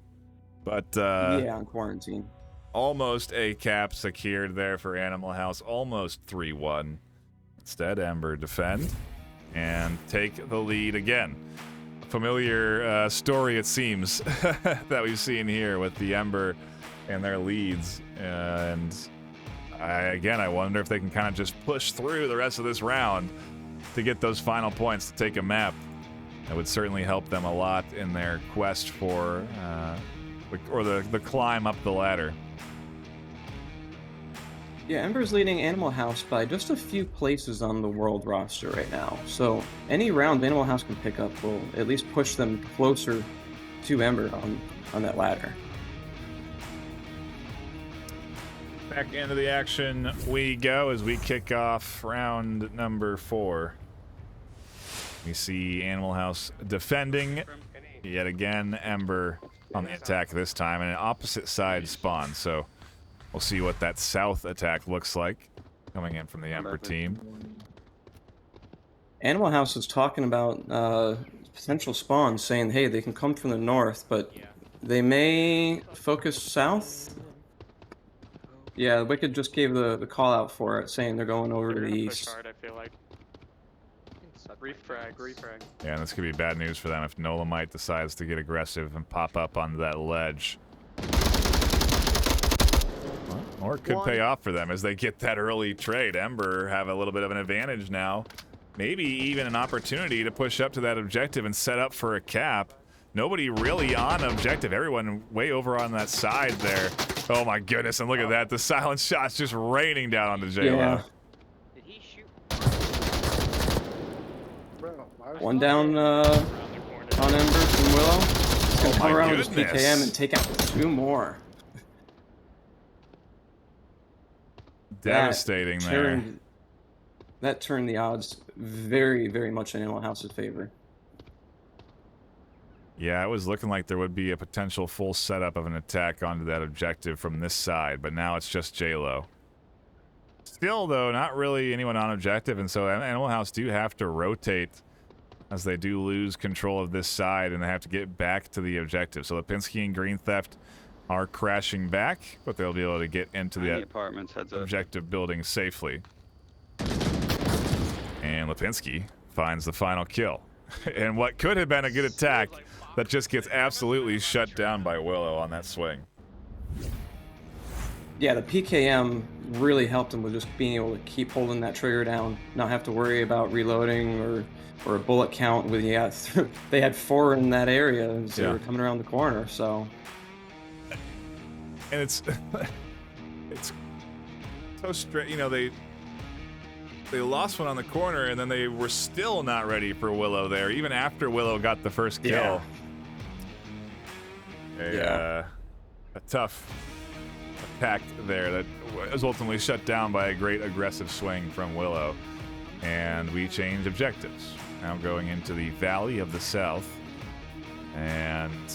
[SPEAKER 1] But
[SPEAKER 2] yeah, on quarantine.
[SPEAKER 1] Almost a cap secured there for Animal House. Almost 3-1. Instead, Ember defend and take the lead again. Familiar story, it seems, that we've seen here with the Ember and their leads. And I wonder if they can kind of just push through the rest of this round to get those final points to take a map. That would certainly help them a lot in their quest for, the climb up the ladder.
[SPEAKER 2] Yeah, Ember's leading Animal House by just a few places on the world roster right now. So any round Animal House can pick up will at least push them closer to Ember on that ladder.
[SPEAKER 1] Back into the action we go as we kick off round number 4. We see Animal House defending. Yet again, Ember on the attack this time, and an opposite side spawn. So we'll see what that south attack looks like coming in from the Ember team.
[SPEAKER 2] Animal House is talking about potential spawns, saying, hey, they can come from the north, but they may focus south. Yeah, Wicked just gave the call out for it, saying they're going over to the east.
[SPEAKER 6] Push hard, I feel like. Refrag.
[SPEAKER 1] Yeah, and this could be bad news for them if Nolamite decides to get aggressive and pop up onto that ledge. Or it could pay off for them as they get that early trade. Ember have a little bit of an advantage now. Maybe even an opportunity to push up to that objective and set up for a cap. Nobody really on objective. Everyone way over on that side there. Oh my goodness, and look at that. The silent shot's just raining down onto J-Lo.
[SPEAKER 2] Yeah.
[SPEAKER 6] Did he shoot?
[SPEAKER 2] One down on Ember from Willow. He's going to come around with his PKM and take out 2 more.
[SPEAKER 1] Devastating there.
[SPEAKER 2] That turned the odds very, very much in Animal House's favor.
[SPEAKER 1] Yeah, it was looking like there would be a potential full setup of an attack onto that objective from this side, but now it's just J-Lo. Still, though, not really anyone on objective, and so Animal House do have to rotate as they do lose control of this side, and they have to get back to the objective. So Lipinski and Green Theft are crashing back, but they'll be able to get into the objective building safely. And Lipinski finds the final kill. And what could have been a good attack that just gets absolutely shut down by Willow on that swing.
[SPEAKER 2] Yeah, the PKM really helped him with just being able to keep holding that trigger down, not have to worry about reloading or a bullet count. With they had 4 in that area as they were coming around the corner. So,
[SPEAKER 1] and it's so straight. You know, they lost one on the corner, and then they were still not ready for Willow there, even after Willow got the first kill. A tough attack there that was ultimately shut down by a great aggressive swing from Willow. And we change objectives. Now going into the Valley of the South. And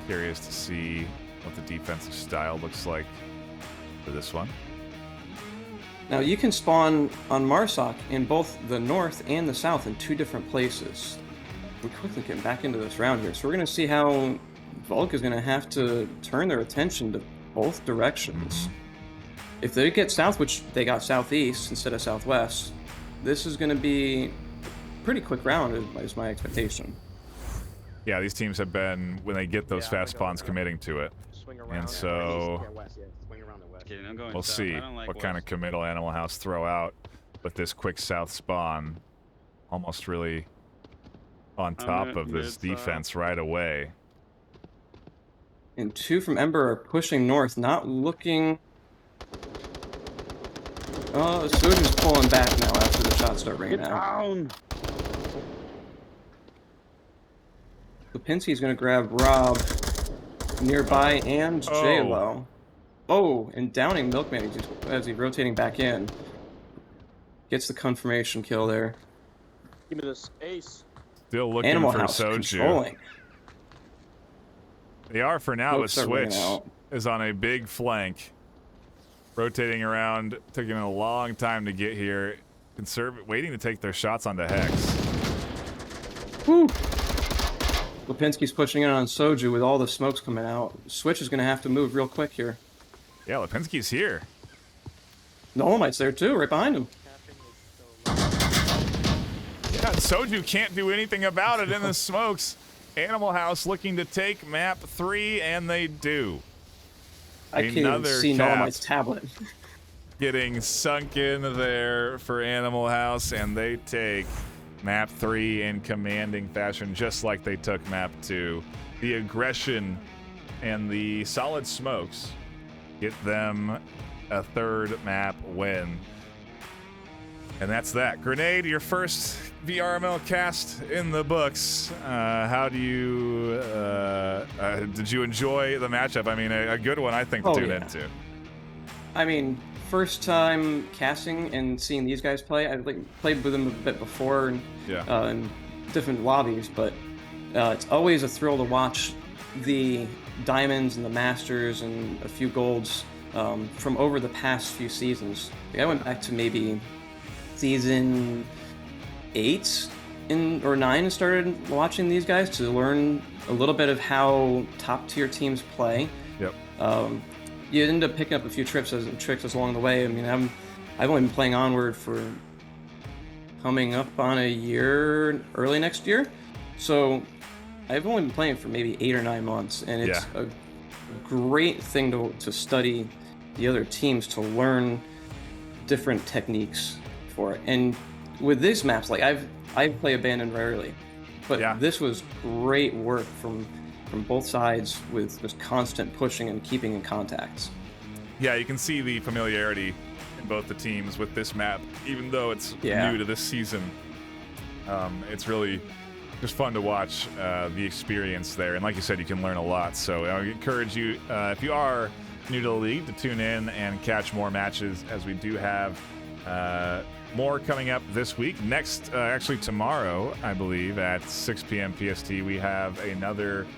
[SPEAKER 1] curious to see what the defensive style looks like for this one.
[SPEAKER 2] Now you can spawn on Marsoc in both the north and the south in 2 different places. We're quickly getting back into this round here, so we're going to see how Volk is going to have to turn their attention to both directions. If they get south, which they got southeast instead of southwest, this is going to be a pretty quick round, is my expectation.
[SPEAKER 1] Yeah, these teams have been, when they get those fast spawns, committing to it. And so we'll see what kind of committal Animal House throw out with this quick south spawn. Almost really on top of this defense right away.
[SPEAKER 2] And 2 from Ember are pushing north, not looking... Oh, Soju's pulling back now after the shots start raining out. Lipinski's going to grab Rob nearby and J-Lo. Oh, and downing Milkman as he's rotating back in. Gets the confirmation kill there.
[SPEAKER 6] Give me the space.
[SPEAKER 1] Still looking
[SPEAKER 2] Animal
[SPEAKER 1] for
[SPEAKER 2] House
[SPEAKER 1] Soju.
[SPEAKER 2] controlling.
[SPEAKER 1] They are for now, but
[SPEAKER 2] Both are running
[SPEAKER 1] Switch
[SPEAKER 2] out.
[SPEAKER 1] is on a big flank rotating around, taking a long time to get here. Waiting to take their shots onto Hex.
[SPEAKER 2] Whew. Lipinski's pushing in on Soju with all the smokes coming out. Switch is going to have to move real quick here.
[SPEAKER 1] Yeah, Lipinski's here.
[SPEAKER 2] Dolomite's there too, right behind him.
[SPEAKER 1] Yeah, Soju can't do anything about it in the smokes. Animal House looking to take map 3, and they do.
[SPEAKER 2] I can't even see Dolomite's tablet.
[SPEAKER 1] Getting sunk in there for Animal House, and they take map 3 in commanding fashion, just like they took map 2. The aggression and the solid smokes get them a 3rd map win. And that's that. Grenade, your first VRML cast in the books. How do you... did you enjoy the matchup? I mean, a good one, I think, to tune into.
[SPEAKER 2] I mean, first time casting and seeing these guys play. I played with them a bit before in different lobbies, but it's always a thrill to watch the diamonds and the masters and a few golds from over the past few seasons. I went back to maybe season 8 or 9 and started watching these guys to learn a little bit of how top tier teams play.
[SPEAKER 1] Yep.
[SPEAKER 2] You end up picking up a few tricks along the way. I mean, I've only been playing Onward for coming up on a year, early next year. So I've only been playing for maybe 8 or 9 months, and it's a great thing to study the other teams, to learn different techniques for it. And with these maps, like I play Abandoned rarely, but this was great work from both sides with just constant pushing and keeping in contacts.
[SPEAKER 1] Yeah, you can see the familiarity in both the teams with this map, even though it's new to this season. It's really just fun to watch the experience there. And like you said, you can learn a lot. So I encourage you, if you are new to the league, to tune in and catch more matches, as we do have more coming up this week. Next, actually tomorrow, I believe, at 6 p.m. PST, we have another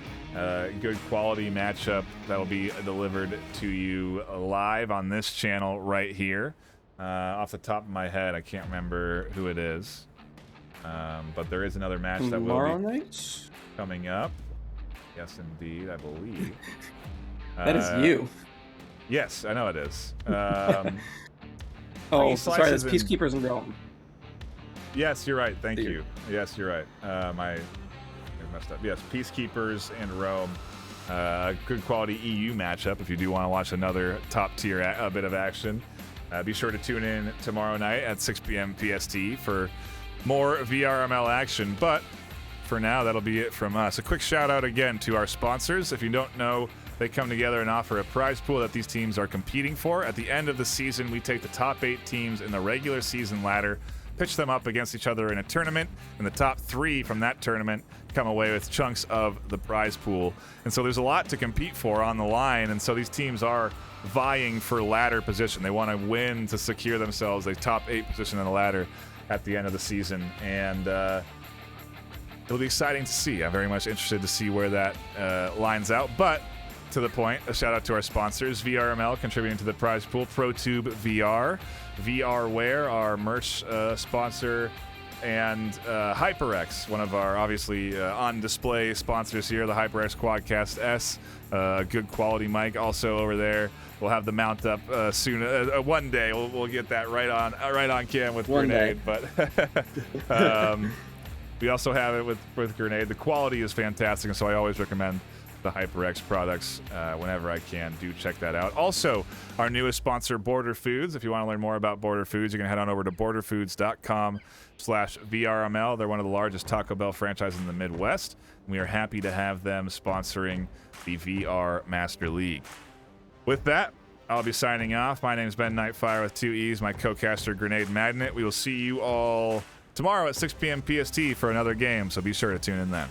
[SPEAKER 1] good quality matchup that will be delivered to you live on this channel right here. Off the top of my head, I can't remember who it is, but there is another match that will be coming up. Yes, indeed, I believe.
[SPEAKER 2] That is you.
[SPEAKER 1] Yes, I know it is.
[SPEAKER 2] Oh, sorry, that's Peacekeepers in Rome.
[SPEAKER 1] Yes, you're right. Thank you. Yes, you're right. I messed up. Yes, Peacekeepers and Rome. Good quality EU matchup if you do want to watch another top tier bit of action. Be sure to tune in tomorrow night at 6 p.m. PST for more VRML action. But for now, that'll be it from us. A quick shout out again to our sponsors. If you don't know, they come together and offer a prize pool that these teams are competing for. At the end of the season, we take the top 8 teams in the regular season ladder, pitch them up against each other in a tournament, and the top 3 from that tournament come away with chunks of the prize pool. And so there's a lot to compete for on the line, and so these teams are vying for ladder position. They want to win to secure themselves a top 8 position on the ladder at the end of the season, and it'll be exciting to see. I'm very much interested to see where that lines out, but to the point, a shout out to our sponsors: VRML contributing to the prize pool, ProTube VR, VRware, our merch sponsor, and HyperX, one of our obviously on display sponsors here, the HyperX Quadcast S, good quality mic also over there. We'll have the mount up soon. One day we'll get that right on cam with Grenade, but we also have it with Grenade. The quality is fantastic, and so I always recommend the HyperX products whenever I can. Do check that out. Also, our newest sponsor, Border Foods. If you want to learn more about Border Foods, you can head on over to borderfoods.com/VRML. They're one of the largest Taco Bell franchises in the Midwest. We are happy to have them sponsoring the VR Master League. With that, I'll be signing off. My name is Ben NightFiree with 2 E's, my co-caster Grenade Magnet. We will see you all tomorrow at 6 p.m. PST for another game, so be sure to tune in then.